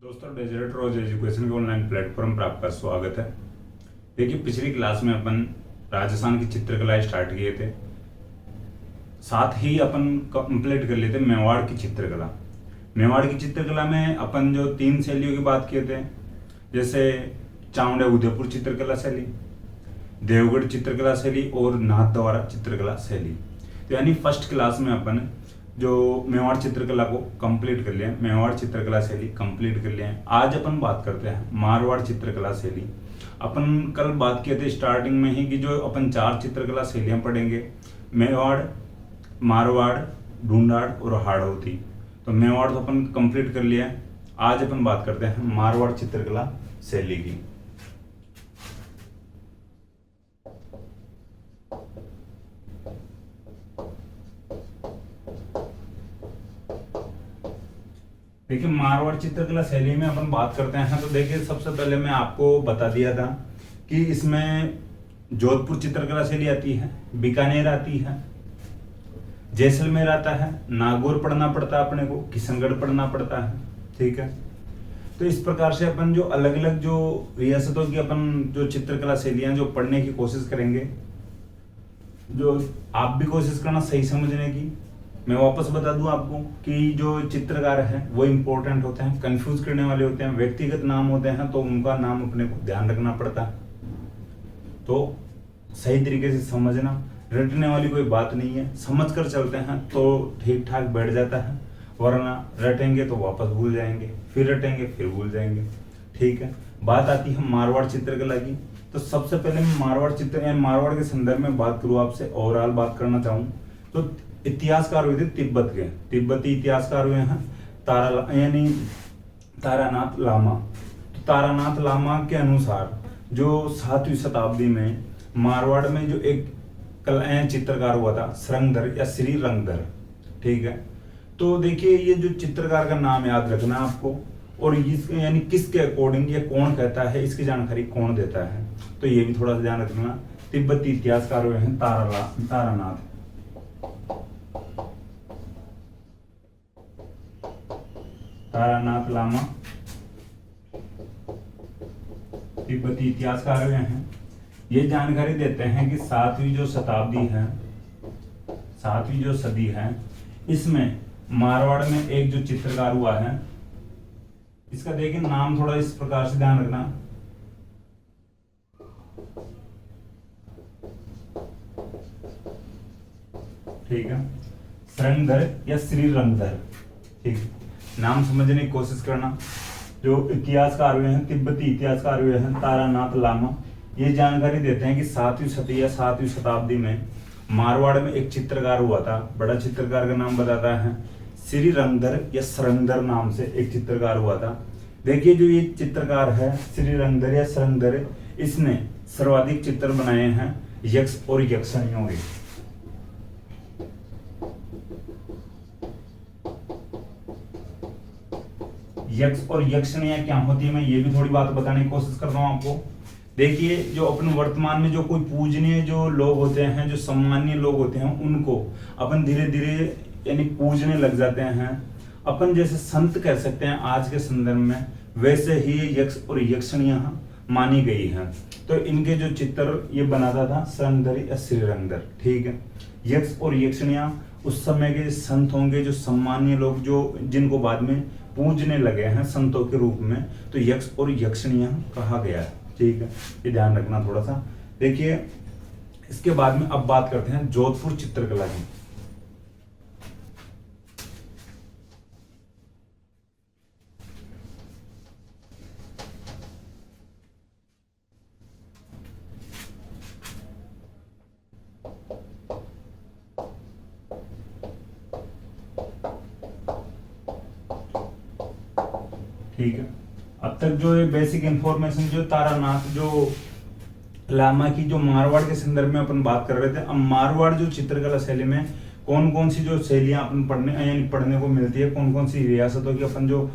दोस्तों, डेजर्ट रोज एजुकेशन के online platform पर आपका स्वागत है। देखिए, पिछली क्लास में अपन राजस्थान की चित्रकला स्टार्ट किए थे, साथ ही अपन कंप्लीट कर लिए थे मेवाड़ की चित्रकला। मेवाड़ की चित्रकला में अपन जो 3 शैलियों की बात किए थे, जैसे चावड़ा उदयपुर चित्रकला शैली, देवगढ़ चित्रकला शैली और नाथद्वारा चित्रकला शैली। तो यानी फर्स्ट क्लास में अपन जो मेवाड़ चित्रकला को कंप्लीट कर लिया, मेवाड़ चित्रकला शैली कंप्लीट कर लिया है। आज अपन बात करते हैं मारवाड़ चित्रकला शैली। अपन कल बात किए थे स्टार्टिंग में ही कि जो अपन 4 चित्रकला शैलियां पढ़ेंगे, मेवाड़, मारवाड़, ढूंढाड़ और हाड़ौती। तो मेवाड़ तो अपन कंप्लीट कर लिया है। आज अपन बात करते हैं मारवाड़ चित्रकला शैली की। देखिए, मारवाड़ चित्रकला शैली में अपन बात करते हैं तो देखिए, सबसे पहले मैं आपको बता दिया था कि इसमें जोधपुर चित्रकला शैली आती है, बीकानेर आती है, जैसलमेर आता है, नागौर पढ़ना पड़ता है अपने को, किशनगढ़ पढ़ना पड़ता है। ठीक है, तो इस प्रकार से अपन जो अलग अलग जो रियासतों की अपन जो चित्रकला शैलियां जो पढ़ने की कोशिश करेंगे, जो आप भी कोशिश करना सही समझने की। मैं वापस बता दूं आपको कि जो चित्रकार हैं वो इम्पोर्टेंट होते हैं, कंफ्यूज करने वाले होते हैं, व्यक्तिगत नाम होते हैं तो उनका नाम अपने को ध्यान रखना पड़ता है। तो सही तरीके से समझना, रटने वाली कोई बात नहीं है, समझ कर चलते हैं तो ठीक ठाक बैठ जाता है, वरना रटेंगे तो वापस भूल जाएंगे, फिर रटेंगे फिर भूल जाएंगे। ठीक है, बात आती है मारवाड़ चित्रकला की। तो सबसे पहले मैं मारवाड़ के संदर्भ में बात करूँ, आपसे ओवरऑल बात करना चाहूँ तो इतिहासकार हुए थे तिब्बत के, तिब्बती इतिहासकार हुए हैं तारानाथ लामा। तो तारानाथ लामा के अनुसार जो 7वीं शताब्दी में मारवाड़ में जो एक चित्रकार हुआ था, श्रृंगधर या श्री रंगधर। ठीक है, तो देखिए ये जो चित्रकार का नाम याद रखना आपको, और इस यानी किसके अकॉर्डिंग ये कौन कहता है, इसकी जानकारी कौन देता है, तो ये भी थोड़ा सा ध्यान रखना। तिब्बती इतिहासकार हुए हैं तारानाथ लामा, तिब्बती इतिहासकार हुए हैं। ये जानकारी देते हैं कि 7वीं जो शताब्दी है, 7वीं जो सदी है, इसमें मारवाड़ में एक जो चित्रकार हुआ है, इसका देखिए नाम थोड़ा इस प्रकार से ध्यान रखना। ठीक है, श्रृंगधर या श्री रंगधर। ठीक है, नाम समझने की कोशिश करना। जो इतिहासकार हुए हैं, तिब्बती इतिहासकार हुए हैं तारानाथ लामा, ये जानकारी देते हैं कि 7वीं सदी या 7वीं शताब्दी में मारवाड़ में एक चित्रकार हुआ था। बड़ा चित्रकार का नाम बताता है, श्री रंगधर या श्रृंगधर नाम से एक चित्रकार हुआ था। देखिए, जो ये चित्रकार है श्री रंगधर या श्रृंगधर, इसने सर्वाधिक चित्र बनाए हैं यक्ष और यक्षिणियों के। यक्ष और यक्षिणियां क्या होती है, मैं ये भी थोड़ी बात बताने की कोशिश करता हूं आपको। देखिए, जो अपन वर्तमान में जो कोई पूजनीय जो लोग होते हैं, जो सम्मानीय लोग होते हैं, उनको अपन धीरे धीरे यानी पूजने लग जाते हैं। अपन जैसे संत कह सकते हैं आज के संदर्भ में, वैसे ही यक्ष और यक्षिणियां मानी गई हैं। तो इनके जो चित्र ये बनाता था श्रृंगधर या श्रीरंगधर। ठीक है, यक्ष और यक्षिणियां उस समय के संत होंगे, जो सम्मानीय लोग, जो जिनको बाद में पूजने लगे हैं संतों के रूप में, तो यक्ष और यक्षिणियां कहा गया है। ठीक है, ये ध्यान रखना थोड़ा सा। देखिए, इसके बाद में अब बात करते हैं जोधपुर चित्रकला की। ठीक है, अब तक जो बेसिक इंफॉर्मेशन जो तारानाथ जो लामा की जो मारवाड़ के संदर्भ में अपन बात कर रहे थे। अब मारवाड़ जो चित्रकला शैली में कौन कौन सी जो शैलियां अपन पढ़ने को मिलती है, कौन कौन सी रियासतों की अपन जो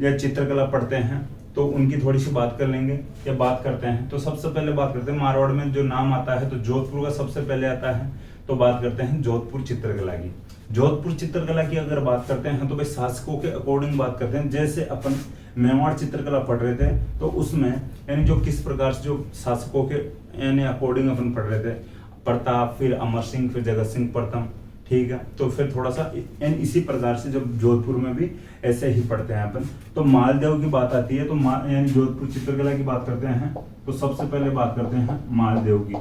या चित्रकला पढ़ते हैं, तो उनकी थोड़ी सी बात कर लेंगे या बात करते हैं। तो सबसे पहले बात करते हैं मारवाड़ में जो नाम आता है, तो जोधपुर का सबसे पहले आता है। तो बात करते हैं जोधपुर चित्रकला की। जोधपुर चित्रकला की अगर बात करते हैं तो भाई शासकों के अकॉर्डिंग बात करते हैं। जैसे अपन मेवाड़ चित्रकला पढ़ रहे थे, तो उसमें यानी जो किस प्रकार से जो शासकों के यानी अकॉर्डिंग अपन पढ़ रहे थे, प्रताप, फिर अमर सिंह, फिर जगत सिंह प्रथम, ठीक है। तो फिर थोड़ा सा यानी इसी प्रकार से जब जोधपुर में भी ऐसे ही पढ़ते हैं अपन। तो मालदेव की बात आती है, तो यानी जोधपुर चित्रकला की बात करते हैं, तो सबसे पहले बात करते हैं मालदेव की।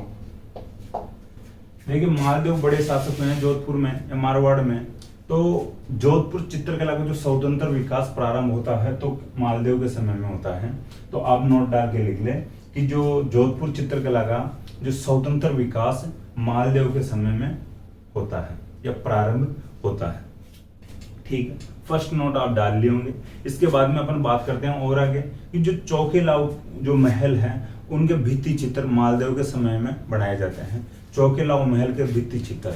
देखिए मालदेव बड़े शासक हैं जोधपुर में या मारवाड़ में। तो जोधपुर चित्रकला का जो स्वतंत्र विकास प्रारंभ होता है तो मालदेव के समय में होता है। तो आप नोट डाल के लिख ले कि जो जोधपुर चित्रकला का जो स्वतंत्र विकास मालदेव के समय में होता है या प्रारंभ होता है, ठीक है। फर्स्ट नोट आप डाल लिए होंगे। इसके बाद में अपन बात करते हैं और आगे कि जो चौकेलाव जो महल हैं उनके भित्ति चित्र मालदेव के समय में बनाए जाते हैं। चौकेलाव महल के भित्ति चित्र,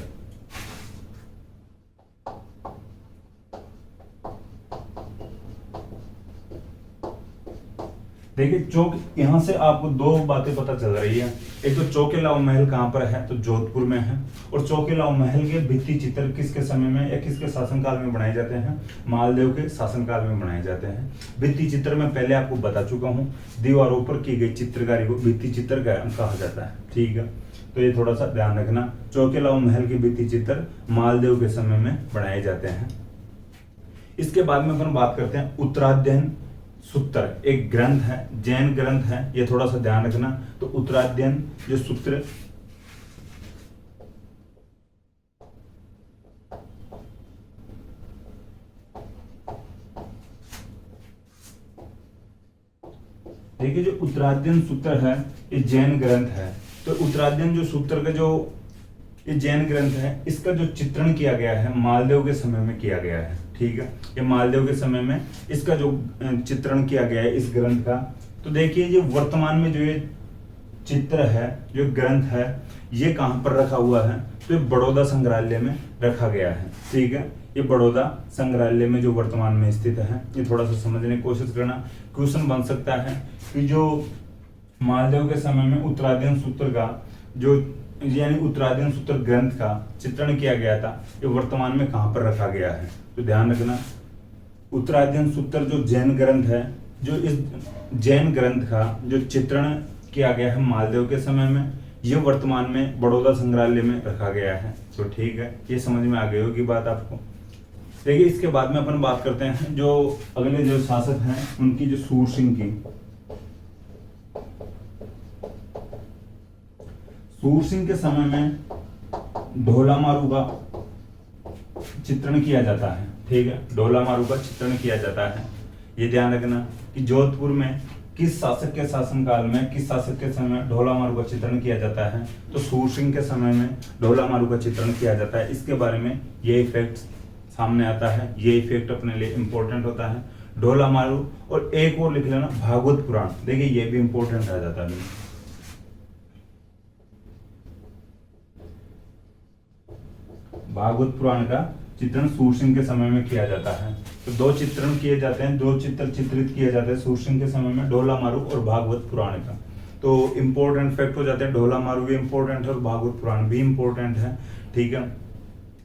देखिए चौक, यहां से आपको दो बातें पता चल रही है। एक तो चौकेलाव महल कहां पर है, तो जोधपुर में है। और चौकेलाव महल के भित्ति चित्र किसके समय में या किसके शासनकाल में बनाए जाते हैं, मालदेव के शासनकाल में बनाए जाते हैं। भित्ति चित्र में पहले आपको बता चुका हूं, दीवारों पर की गई चित्रकारी को भित्ति चित्र कहा जाता है, ठीक है। तो ये थोड़ा सा ध्यान रखना, चौकेलाव महल के भित्ति चित्र मालदेव के समय में बनाए जाते हैं। इसके बाद में अपन बात करते हैं उत्तराध्ययन सूत्र, एक ग्रंथ है, जैन ग्रंथ है, ये थोड़ा सा ध्यान रखना। तो उत्तराध्ययन जो सूत्र, देखिए जो उत्तराध्ययन सूत्र है ये जैन ग्रंथ है। तो उत्तराध्ययन जो सूत्र का जो ये जैन ग्रंथ है, इसका जो चित्रण किया गया है मालदेव के समय में किया गया है, ठीक है। ये मालदेव के समय में इसका जो चित्रण किया गया है इस ग्रंथ का। तो देखिए ये वर्तमान में जो ये चित्र है, जो ग्रंथ है, ये कहां पर रखा हुआ है, तो ये बड़ौदा संग्रहालय में रखा गया है, ठीक है। ये बड़ौदा संग्रहालय में जो वर्तमान में स्थित है, ये थोड़ा सा समझने की कोशिश करना। क्वेश्चन बन सकता है कि जो मालदेव के समय में उत्तराध्ययन सूत्र का जो यानी उत्तराध्ययन सूत्र ग्रंथ का चित्रण किया गया था, ये वर्तमान में कहां पर रखा गया है। तो ध्यान रखना, उत्तराध्ययन सूत्र जो जैन ग्रंथ है, जो इस जैन ग्रंथ का जो चित्रण किया गया है मालदेव के समय में, ये वर्तमान में बड़ौदा संग्रहालय में रखा गया है। तो ठीक है, ये समझ में आ गई होगी बात आपको। देखिए इसके बाद में अपन बात करते हैं जो अगले जो शासक हैं उनकी, जो सूर सिंह की। सूर सिंह के समय में ढोला मारू का चित्रण किया जाता है, ठीक है। ढोला मारू का चित्रण किया जाता है। ये ध्यान रखना कि जोधपुर में किस शासक के शासनकाल में, किस शासक के समय में ढोला मारू का चित्रण किया जाता है, तो सूर सिंह के समय में ढोला मारू का चित्रण किया जाता है। इसके बारे में ये इफेक्ट सामने आता है, ये इफेक्ट अपने लिए इंपॉर्टेंट होता है, ढोला मारू। और एक और लिख लेना भागवत पुराण, देखिए ये भी इंपॉर्टेंट आ जाता है। भागवत पुराण का चित्रण सूर सिंह के समय में किया जाता है। तो दो चित्रण किए जाते हैं, दो चित्र चित्रित किए जाते हैं सूर सिंह के समय में, ढोला मारू और भागवत पुराण का। तो इंपॉर्टेंट फैक्ट हो जाते हैं, ढोला मारू भी इंपॉर्टेंट है और भागवत पुराण भी इंपॉर्टेंट है, ठीक है।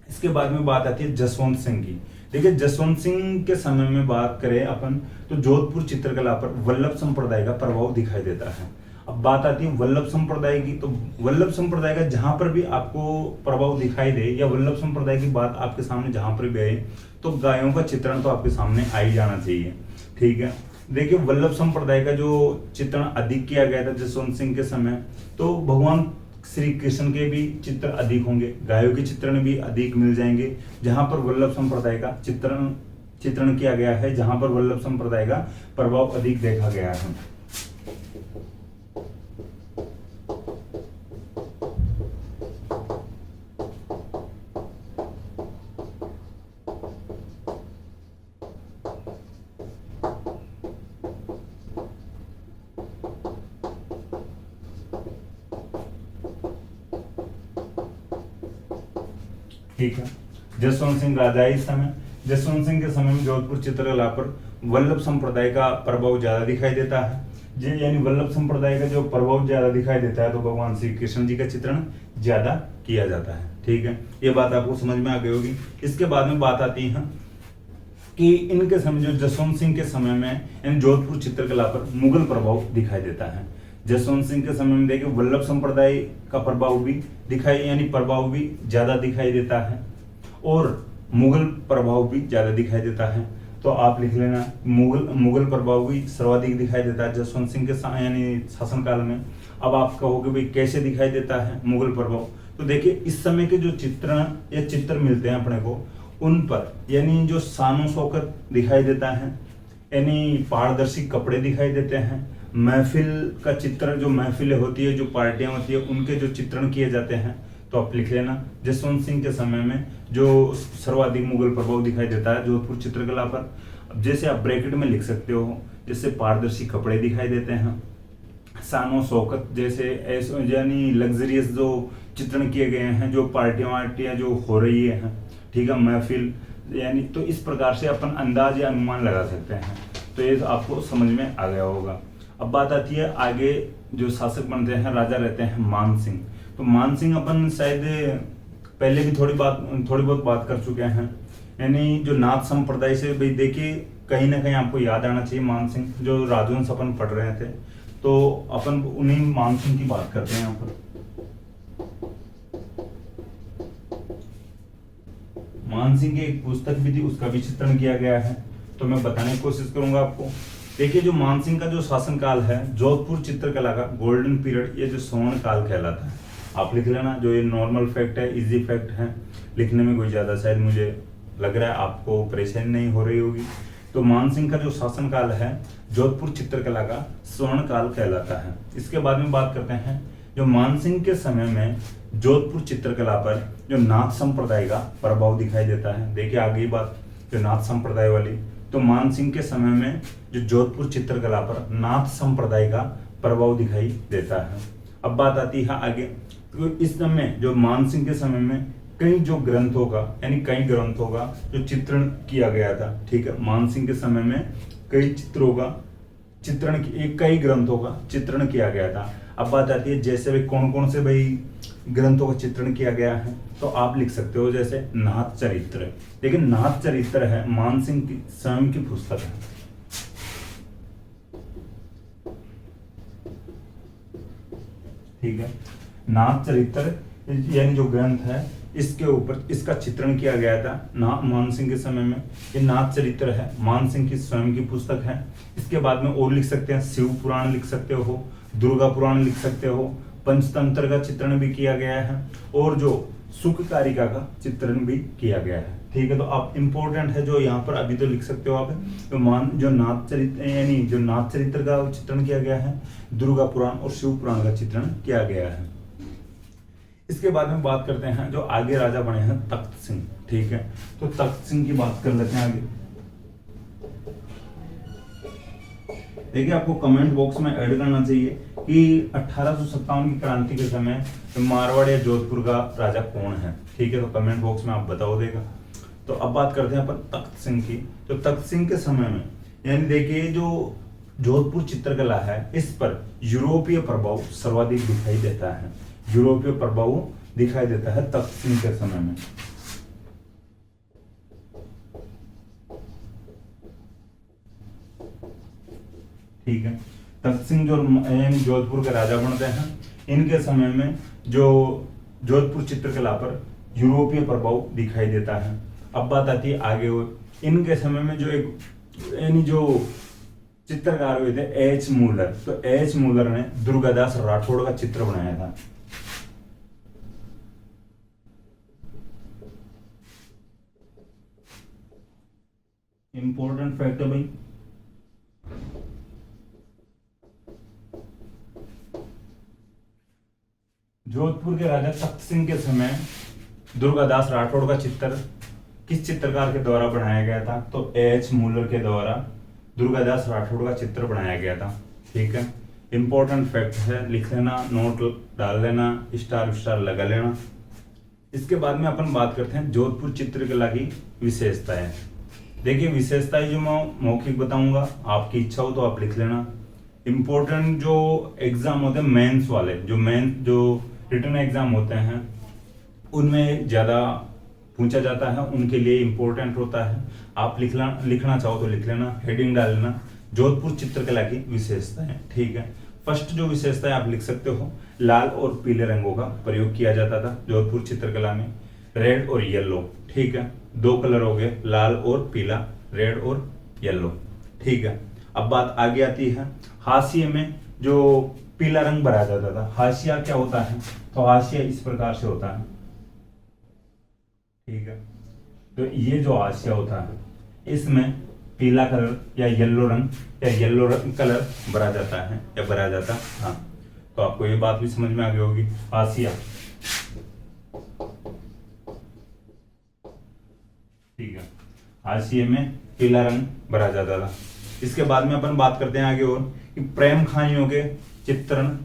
इसके बाद में बात आती है जसवंत सिंह की। देखिए जसवंत सिंह के समय में बात करें अपन, तो जोधपुर चित्रकला पर वल्लभ संप्रदाय का प्रभाव दिखाई देता है। अब बात आती है वल्लभ संप्रदाय की, तो वल्लभ संप्रदाय का जहां पर भी आपको प्रभाव दिखाई दे या वल्लभ संप्रदाय की बात आपके सामने जहां पर भी आए, तो गायों का चित्रण तो आपके सामने आ ही जाना चाहिए, ठीक है। देखिए वल्लभ संप्रदाय का जो चित्रण अधिक किया गया था जसवंत सिंह के समय, तो भगवान श्री कृष्ण के भी चित्र अधिक होंगे, गायों के चित्रण भी अधिक मिल जाएंगे जहां पर वल्लभ संप्रदाय का चित्रण किया गया है, जहां पर वल्लभ संप्रदाय का प्रभाव अधिक देखा गया है। ठीक है, जसवंत सिंह राजा इस समय, जसवंत सिंह के समय में जोधपुर चित्रकला पर वल्लभ संप्रदाय का प्रभाव ज्यादा दिखाई देता है। यानी वल्लभ संप्रदाय का जो प्रभाव ज्यादा दिखाई देता है, तो भगवान श्री कृष्ण जी का चित्रण ज्यादा किया जाता है, ठीक है। ये बात आपको समझ में आ गई होगी। इसके बाद में बात आती है कि इनके समय जो जसवंत सिंह के समय में इन जोधपुर चित्रकला पर मुगल प्रभाव दिखाई देता है। जसवंत सिंह के समय में देखिए वल्लभ संप्रदाय का प्रभाव भी प्रभाव भी ज्यादा दिखाई देता है और मुगल प्रभाव भी ज्यादा दिखाई देता है। तो आप लिख लेना मुगल प्रभाव भी सर्वाधिक दिखाई देता है जसवंत सिंह के शासनकाल में। अब आप कहोगे भाई कैसे दिखाई देता है मुगल प्रभाव, तो देखिए इस समय के जो चित्र मिलते हैं अपने को उन पर जो शानो शौकत दिखाई देता है, पारदर्शी कपड़े दिखाई देते हैं, महफिल का चित्र, जो महफिलें होती है, जो पार्टियां होती है, उनके जो चित्रण किए जाते हैं। तो आप लिख लेना जसवंत सिंह के समय में जो सर्वाधिक मुगल प्रभाव दिखाई देता है जोधपुर चित्रकला पर। अब जैसे आप ब्रैकेट में लिख सकते हो, जैसे पारदर्शी कपड़े दिखाई देते हैं, शानो शौकत जैसे लग्जरियस जो चित्रण किए गए हैं, जो पार्टियां जो हो रही है, ठीक है, महफिल, तो इस प्रकार से अपन अंदाज या अनुमान लगा सकते हैं। तो ये आपको समझ में आ गया होगा। अब बात आती है आगे जो शासक बनते हैं, राजा रहते हैं मान सिंह। तो मान सिंह अपन शायद पहले भी थोड़ी बहुत बात कर चुके हैं, जो नाथ संप्रदाय से भाई देखिए कहीं ना कहीं आपको याद आना चाहिए मान सिंह, जो राजवंश अपन पढ़ रहे थे, तो अपन उन्हीं मान सिंह की बात करते हैं यहाँ पर। मान सिंह की एक पुस्तक भी थी, उसका भी चित्रण किया गया है, तो मैं बताने की कोशिश करूंगा आपको। देखिए जो मान सिंह का जो शासनकाल है जोधपुर चित्रकला का गोल्डन पीरियड, ये जो स्वर्ण काल कहलाता है। आप लिख लेना, जो ये नॉर्मल फैक्ट है, इजी फैक्ट है, लिखने में कोई ज्यादा शायद मुझे लग रहा है आपको परेशानी नहीं हो रही होगी। तो मान सिंह का जो शासनकाल है जोधपुर चित्रकला का स्वर्ण काल कहलाता है। इसके बाद में बात करते हैं जो मान सिंह के समय में जोधपुर चित्रकला पर जो नाथ संप्रदाय का प्रभाव दिखाई देता है। देखिए आगे बात जो नाथ संप्रदाय वाली, तो मान सिंह के समय में जो जोधपुर चित्रकला पर नाथ संप्रदाय का प्रभाव दिखाई देता है। अब बात आती है आगे, तो इस समय जो मान सिंह के समय में कई ग्रंथों का जो चित्रण किया गया था, ठीक है, मान सिंह के समय में कई ग्रंथों का चित्रण किया गया था। अब बात आती है जैसे भाई कौन से ग्रंथों का चित्रण किया गया है, तो आप लिख सकते हो जैसे नाथ चरित्र। लेकिन नाथ चरित्र है मान सिंह की स्वयं की पुस्तक है, ठीक है। नाथ चरित्र जो ग्रंथ है इसके ऊपर इसका चित्रण किया गया था मान सिंह के समय में। ये नाथ चरित्र है, मान सिंह की स्वयं की पुस्तक है। इसके बाद में और लिख सकते हैं शिव पुराण लिख सकते हो, दुर्गा पुराण लिख सकते हो, पंचतंत्र का चित्रण भी किया गया है और जो सुख कारिका का चित्रण भी किया गया है, ठीक है। तो आप इंपॉर्टेंट है जो यहाँ पर अभी तो लिख सकते हो आप, जो नाथ चरित्र का चित्रण किया गया है, दुर्गा पुराण और शिव पुराण का चित्रण किया गया है। इसके बाद में बात करते हैं जो आगे राजा बने हैं तख्त सिंह, ठीक है। तो तख्त सिंह की बात कर लेते हैं आगे। देखिए आपको कमेंट बॉक्स में ऐड करना चाहिए कि 1857 की क्रांति के समय मारवाड़ या जोधपुर का राजा कौन है, ठीक है। तो कमेंट बॉक्स में आप बताओ देगा। तो अब बात करते हैं अपन तख्त सिंह की। तो तख्त सिंह के समय में देखिए जो जोधपुर चित्रकला है इस पर यूरोपीय प्रभाव सर्वाधिक दिखाई देता है, यूरोपीय प्रभाव दिखाई देता है तख्त सिंह के समय में। ठीक है, तख्त सिंह जो जोधपुर के राजा बनते हैं, इनके समय में जो जोधपुर चित्रकला पर यूरोपीय प्रभाव दिखाई देता है। अब बात आती है आगे, इनके समय में जो चित्रकार हुए थे एच मूलर, तो एच मूलर ने दुर्गादास राठौड़ का चित्र बनाया था। इंपॉर्टेंट फैक्ट है भाई, जोधपुर के राजा तख्त सिंह के समय दुर्गादास राठौड़ का चित्र किस चित्रकार के द्वारा बनाया गया था? तो एच मूलर के द्वारा दुर्गादास राठौड़ का चित्र बनाया गया था। ठीक है, इंपॉर्टेंट फैक्ट है, लिख लेना, नोट डाल लेना, स्टार स्टार लगा लेना। इसके बाद में अपन बात करते हैं जोधपुर चित्रकला की विशेषताएं। देखिए विशेषताएं जो मैं मौखिक बताऊंगा, आपकी इच्छा हो तो आप लिख लेना। इंपॉर्टेंट जो एग्जाम होते हैं मेंस वाले, जो रिटन एग्जाम होते हैं उनमें ज्यादा पूछा जाता है उनके लिए इम्पोर्टेंट होता है। आप लिखना चाहो तो लिख लेना, हेडिंग डाल लेना, जोधपुर चित्रकला की विशेषताएं। ठीक है, फर्स्ट जो विशेषताएं आप लिख सकते हो, लाल और पीले रंगों का प्रयोग किया जाता था जोधपुर चित्रकला में, रेड और येलो। ठीक है, दो कलर हो गए, लाल और पीला, रेड और येलो। ठीक है, अब बात आगे आती है, हाशिए में जो पीला रंग भरा जाता था। हाशिया क्या होता है, तो हाशिया इस प्रकार से होता है। ठीक है, तो ये जो हाशिया होता है इसमें पीला कलर या येलो रंग या येलो रंग कलर भरा जाता है या भरा जाता था। तो आपको ये बात भी समझ में आ गई होगी, हाशिया। ठीक है, हाशिए में पीला रंग भरा जाता था। इसके बाद में अपन बात करते हैं आगे और कि प्रेम कहानियों के चित्रण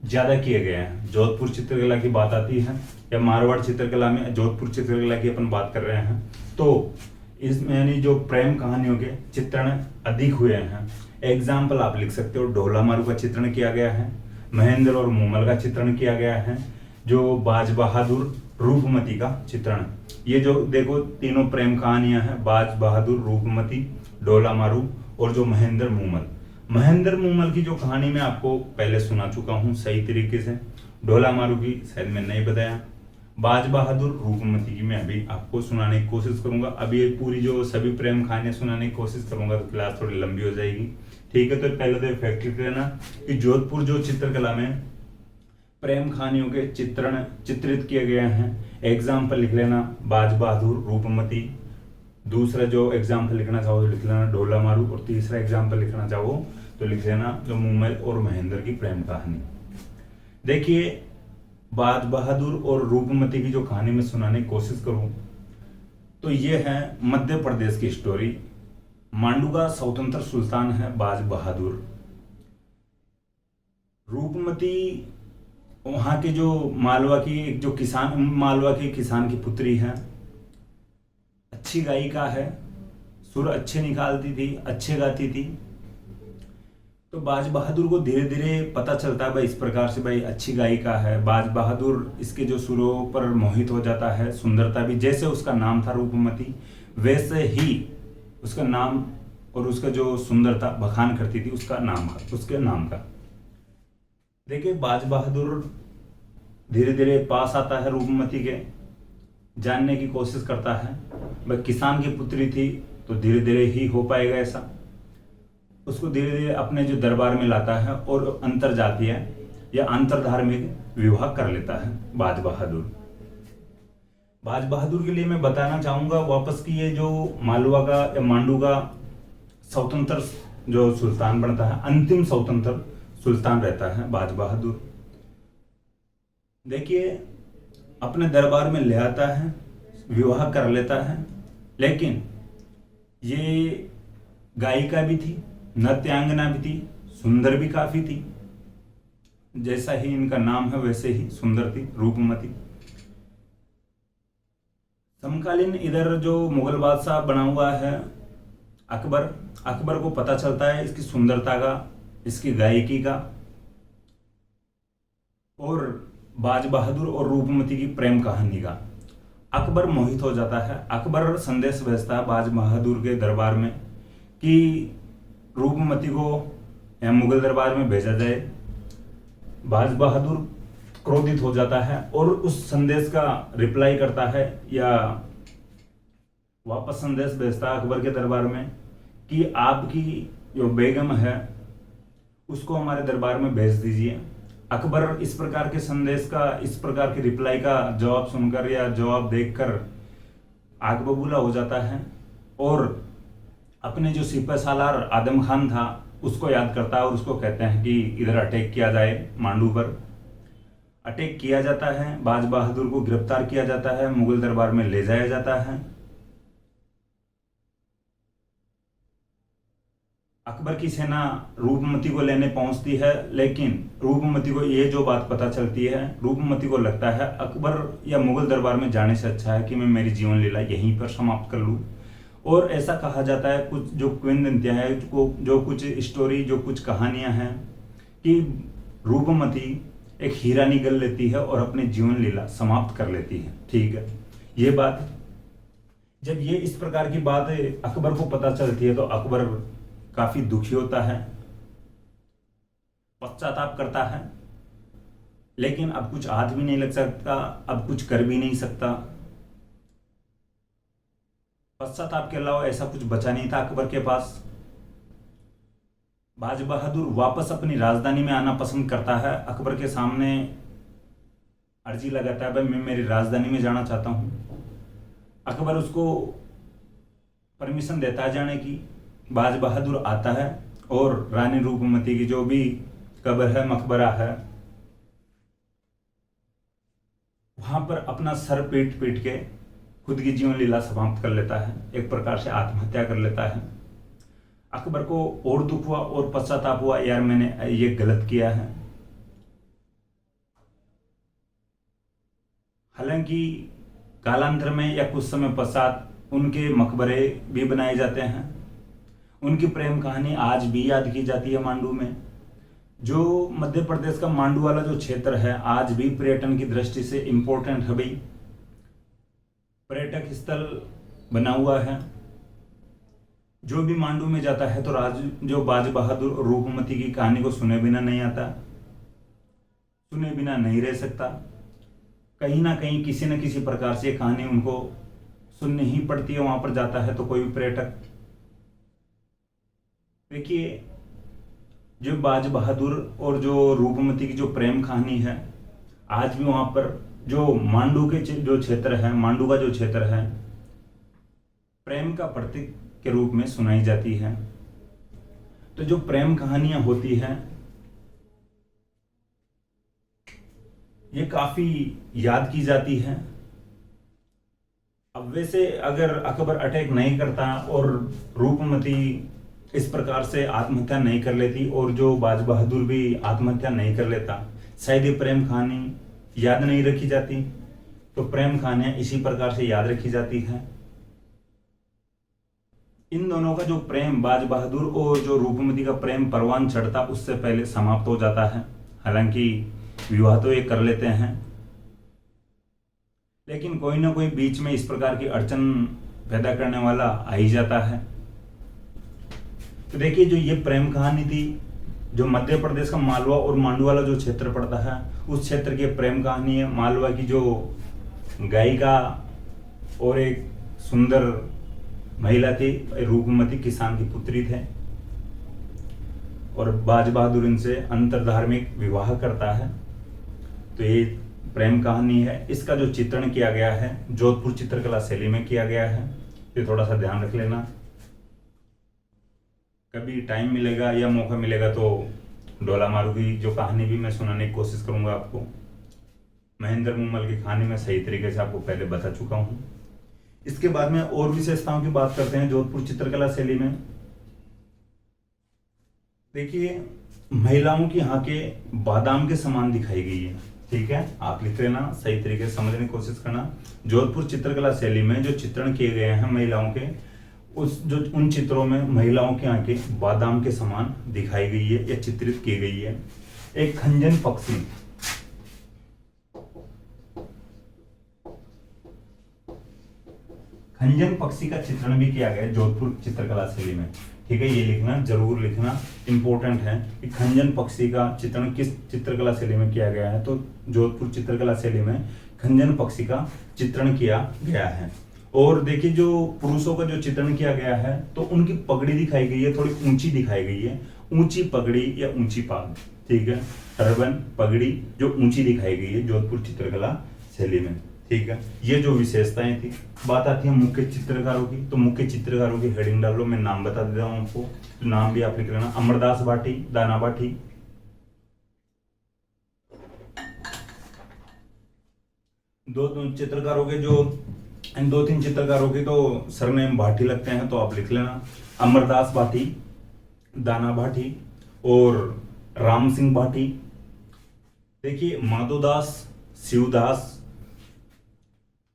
ज्यादा किए गए हैं। जोधपुर चित्रकला की बात आती है या मारवाड़ चित्रकला में जोधपुर चित्रकला की अपन बात कर रहे हैं, तो इसमें यानी जो प्रेम कहानियों के चित्रण अधिक हुए हैं। एग्जाम्पल आप लिख सकते हो, ढोला मारू का चित्रण किया गया है, महेंद्र और मूमल का चित्रण किया गया है, जो बाज बहादुर रूपमती का चित्रण। ये जो देखो तीनों प्रेम कहानियां हैं, बाज बहादुर, रूपमती, ढोला मारू और जो महेंद्र मूमल। महेंद्र मूमल की जो कहानी मैं आपको पहले सुना चुका हूं सही तरीके से, ढोला मारू की शायद मैं नहीं बताया, बाज बहादुर रूपमती की मैं अभी आपको सुनाने की कोशिश करूंगा। अभी ये पूरी जो सभी प्रेम कहानियां सुनाने की कोशिश करूंगा तो क्लास थोड़ी लंबी हो जाएगी। ठीक है, तो पहले तो फैक्ट लिख लेना कि जोधपुर जो चित्रकला में प्रेम कहानियों के चित्रण चित्रित किए गए हैं। एग्जाम्पल लिख लेना, बाज बहादुर, रूपमती। दूसरा जो एग्जाम्पल लिखना चाहो तो लिख लेना ढोला मारू, और तीसरा एग्जाम्पल लिखना चाहो तो लिख लेना जो मूमल और महेंद्र की प्रेम कहानी। देखिए, बाज बहादुर और रूपमती की जो कहानी मैं सुनाने की कोशिश करूं तो ये है मध्य प्रदेश की स्टोरी। मांडू स्वतंत्र सुल्तान है बाज बहादुर। रूपमती वहां के जो मालवा के किसान की पुत्री है, अच्छी गायिका है, सुर अच्छे निकालती थी, अच्छे गाती थी। तो बाज बहादुर को धीरे धीरे पता चलता है भाई इस प्रकार से भाई अच्छी गायिका है। बाज बहादुर इसके जो सुरों पर मोहित हो जाता है, सुंदरता भी, जैसे उसका नाम था रूपमती वैसे ही उसका नाम और उसका जो सुंदरता बखान करती थी उसके नाम का। देखिए, बाज बहादुर धीरे धीरे पास आता है रूपमती के, जानने की कोशिश करता है। वह किसान की पुत्री थी तो धीरे धीरे ही हो पाएगा ऐसा। उसको धीरे धीरे अपने जो दरबार में लाता है और अंतर जातीय या अंतर धार्मिक विवाह कर लेता है बाज बहादुर। बाज बहादुर के लिए मैं बताना चाहूंगा वापस कि ये जो मालवा का या मांडू का स्वतंत्र जो सुल्तान बनता है, अंतिम स्वतंत्र सुल्तान रहता है बाज बहादुर। देखिए, अपने दरबार में ले आता है, विवाह कर लेता है, लेकिन ये गायिका भी थी, नृत्यांगना भी थी, सुंदर भी काफी थी। जैसा ही इनका नाम है वैसे ही सुंदर थी रूपमती। समकालीन इधर जो मुगल बादशाह बना हुआ है अकबर को पता चलता है इसकी सुंदरता का, इसकी गायकी का, और बाज बहादुर और रूपमती की प्रेम कहानी का। अकबर मोहित हो जाता है। अकबर संदेश भेजता है बाज बहादुर के दरबार में कि रूपमती को मुगल दरबार में भेजा जाए। बाज बहादुर क्रोधित हो जाता है और उस संदेश का रिप्लाई करता है या वापस संदेश भेजता है अकबर के दरबार में कि आपकी जो बेगम है उसको हमारे दरबार में भेज दीजिए। अकबर इस प्रकार के संदेश का, इस प्रकार के रिप्लाई का जवाब सुनकर या जवाब देखकर आग बबूला हो जाता है और अपने जो सिपह सालार आदम खान था उसको याद करता है और उसको कहते हैं कि इधर अटैक किया जाए। मांडू पर अटैक किया जाता है, बाज बहादुर को गिरफ्तार किया जाता है, मुगल दरबार में ले जाया जाता है। अकबर की सेना रूपमती को लेने पहुंचती है, लेकिन रूपमती को ये जो बात पता चलती है, रूपमती को लगता है अकबर या मुगल दरबार में जाने से अच्छा है कि मैं मेरी जीवन लीला यहीं पर समाप्त कर लूं। और ऐसा कहा जाता है, कुछ जो किंवदंतियां हैं, जो कुछ स्टोरी, जो कुछ कहानियां हैं कि रूपमती एक हीरा निगल लेती है और अपनी जीवन लीला समाप्त कर लेती है। ठीक है, ये बात जब ये इस प्रकार की बात अकबर को पता चलती है तो अकबर काफी दुखी होता है, पश्चाताप करता है, लेकिन अब कुछ हाथ भी नहीं लग सकता, अब कुछ कर भी नहीं सकता। पश्चाताप के अलावा ऐसा कुछ बचा नहीं था अकबर के पास। बाज बहादुर वापस अपनी राजधानी में आना पसंद करता है, अकबर के सामने अर्जी लगाता है, भाई मैं मेरी राजधानी में जाना चाहता हूं। अकबर उसको परमिशन देता है जाने की। बाज बहादुर आता है और रानी रूपमती की जो भी कब्र है, मकबरा है, वहां पर अपना सर पीट पीट के खुद की जीवन लीला समाप्त कर लेता है, एक प्रकार से आत्महत्या कर लेता है। अकबर को और दुख हुआ और पश्चाताप हुआ, यार मैंने ये गलत किया है। हालांकि कालांतर में या कुछ समय पश्चात उनके मकबरे भी बनाए जाते हैं, उनकी प्रेम कहानी आज भी याद की जाती है मांडू में। जो मध्य प्रदेश का मांडू वाला जो क्षेत्र है आज भी पर्यटन की दृष्टि से इंपॉर्टेंट है भाई, पर्यटक स्थल बना हुआ है। जो भी मांडू में जाता है तो जो बाज बहादुर और रूपमती की कहानी को सुने बिना नहीं आता, सुने बिना नहीं रह सकता। कहीं ना कहीं किसी न किसी प्रकार से कहानी उनको सुननी ही पड़ती है, वहां पर जाता है तो कोई भी पर्यटक। देखिए, जो बाज बहादुर और जो रूपमती की जो प्रेम कहानी है आज भी वहां पर जो मांडू के जो क्षेत्र है, मांडू का जो क्षेत्र है, प्रेम का प्रतीक के रूप में सुनाई जाती है। तो जो प्रेम कहानियां होती हैं ये काफी याद की जाती है। अब वैसे अगर अकबर अटैक नहीं करता और रूपमती इस प्रकार से आत्महत्या नहीं कर लेती और जो बाज बहादुर भी आत्महत्या नहीं कर लेता, शायद ये प्रेम कहानी याद नहीं रखी जाती। तो प्रेम कहानियां इसी प्रकार से याद रखी जाती है। इन दोनों का जो प्रेम, बाज बहादुर और जो रूपमती का प्रेम परवान चढ़ता उससे पहले समाप्त हो जाता है। हालांकि विवाह तो ये कर लेते हैं, लेकिन कोई ना कोई बीच में इस प्रकार की अड़चन पैदा करने वाला आ ही जाता है। तो देखिए, जो ये प्रेम कहानी थी, जो मध्य प्रदेश का मालवा और मांडू वाला जो क्षेत्र पड़ता है उस क्षेत्र की प्रेम कहानी है। मालवा की जो गायिका और एक सुंदर महिला थी, रूपमती किसान की पुत्री थे, और बाज बहादुर इनसे अंतरधार्मिक विवाह करता है। तो ये प्रेम कहानी है। इसका जो चित्रण किया गया है जोधपुर चित्रकला शैली में किया गया है, ये थोड़ा सा ध्यान रख लेना। कभी टाइम मिलेगा या मौका मिलेगा तो डोला मारू की जो कहानी भी मैं सुनाने की कोशिश करूंगा आपको। महेंद्र मुमल की कहानी मैं सही तरीके से आपको पहले बता चुका हूं। इसके बाद में और विशेषताओं की बात करते हैं जोधपुर चित्रकला शैली में। देखिए, महिलाओं की यहाँ के बादाम के समान दिखाई गई है। ठीक है, आप लिख लेना, सही तरीके से समझने की कोशिश करना। जोधपुर चित्रकला शैली में जो चित्रण किए गए हैं महिलाओं के, उन चित्रों में महिलाओं की आंखें बादाम के समान दिखाई गई है या चित्रित की गई है। एक खंजन पक्षी, खंजन पक्षी का चित्रण भी किया गया है जोधपुर चित्रकला शैली में। ठीक है, ये लिखना, जरूर लिखना, इंपॉर्टेंट है कि खंजन पक्षी का चित्रण किस चित्रकला शैली में किया गया है। तो जोधपुर चित्रकला शैली में खंजन पक्षी का चित्रण किया गया है। और देखिए, जो पुरुषों का जो चित्रण किया गया है तो उनकी पगड़ी दिखाई गई है, थोड़ी ऊंची दिखाई गई है, ऊंची पगड़ी या ऊंची पाग। ठीक है, टर्बन पगड़ी जो ऊंची दिखाई गई है जोधपुर चित्रकला शैली में। ठीक है, ये जो विशेषताएं थी। बात आती है मुख्य चित्रकारों की, तो मुख्य चित्रकारों की हेडिंग डाल लो, मैं नाम बता देता हूं आपको, तो नाम भी आप लिख लेना। अमरदास भाटी, दाना भाटी, दो चित्रकारों के जो इन दो तीन चित्रकारों के तो सरनेम भाटी लगते हैं, तो आप लिख लेना अमरदास भाटी, दाना भाटी और राम सिंह भाटी। देखिए, माधोदास, शिवदास,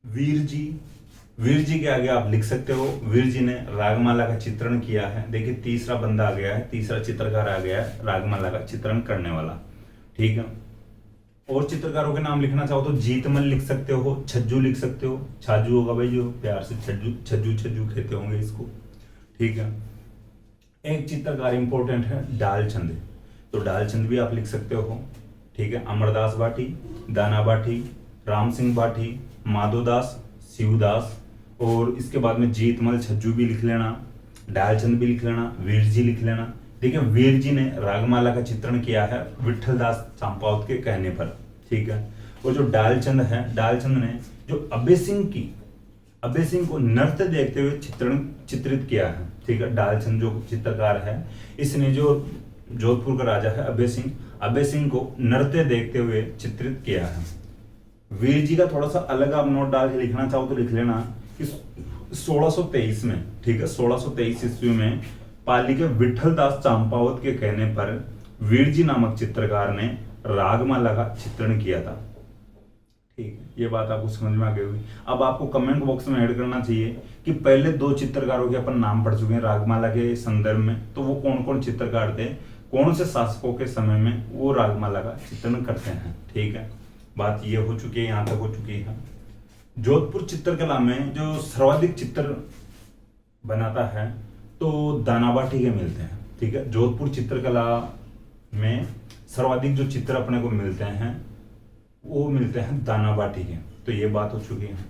वीर जी के आगे आप लिख सकते हो, वीर जी ने रागमाला का चित्रण किया है। देखिए, तीसरा बंदा आ गया है, तीसरा चित्रकार आ गया है रागमाला का चित्रण करने वाला। ठीक है, और चित्रकारों के नाम लिखना चाहो तो जीतमल लिख सकते हो, छज्जू लिख सकते हो। छाजू होगा भाई, जो प्यार से छज्जू छज्जू छज्जू कहते होंगे इसको, ठीक है। एक चित्रकार इंपॉर्टेंट है डालचंद, तो डालचंद भी आप लिख सकते हो, ठीक है। अमरदास बाटी, दाना बाटी, राम सिंह बाटी, माधोदास, शिवदास, और इसके बाद में जीतमल छज्जू भी लिख लेना, डालचंद भी लिख लेना, वीर जी लिख लेना। देखिए वीर जी ने रागमाला का चित्रण किया है विठलदास चांपावत के कहने पर, ठीक है। और जो डालचंद है, डालचंद ने जो अभय सिंह को नृत्य देखते हुए चित्रित किया है, ठीक है। डालचंद जो चित्रकार है, इसने जो जोधपुर का राजा है अभय सिंह को नृत्य देखते हुए चित्रित किया है। वीर जी का थोड़ा सा अलग आप नोट डाल के लिखना चाहो तो लिख लेना कि 1623 में, ठीक है, 1623 ईस्वी में पाली के विठलदास चांपावत के कहने पर वीर जी नामक चित्रकार ने रागमाला का चित्रण किया था, ठीक है। ये बात आपको समझ में आ गई होगी। अब आपको कमेंट बॉक्स में ऐड करना चाहिए कि पहले 2 चित्रकारों के अपन नाम पढ़ चुके हैं रागमाला के संदर्भ में, तो वो कौन कौन चित्रकार थे, कौन से शासकों के समय में वो रागमाला का चित्रण करते हैं, ठीक है। बात ये हो चुकी है, यहाँ तक हो चुकी है। जोधपुर चित्रकला में जो सर्वाधिक चित्र बनाता है तो दानाबाटी के मिलते हैं, ठीक है। जोधपुर चित्रकला में सर्वाधिक जो चित्र अपने को मिलते हैं वो मिलते हैं दानाबाटी के, तो ये बात हो चुकी है।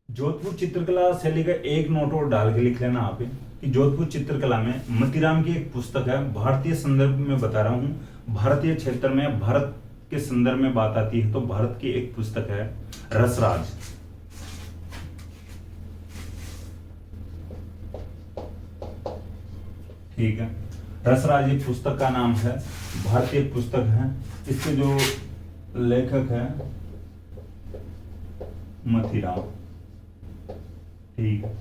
जोधपुर चित्रकला शैली का एक नोट और डाल के लिख लेना आप कि जोधपुर चित्रकला में मतीराम की एक पुस्तक है, भारतीय संदर्भ में बता रहा हूं, भारतीय क्षेत्र में भारत के संदर्भ में बात आती है तो भारत की एक पुस्तक है रसराज, ठीक है। रसराज ये पुस्तक का नाम है, भारतीय पुस्तक है। इसके जो लेखक है मतीराम, ठीक है।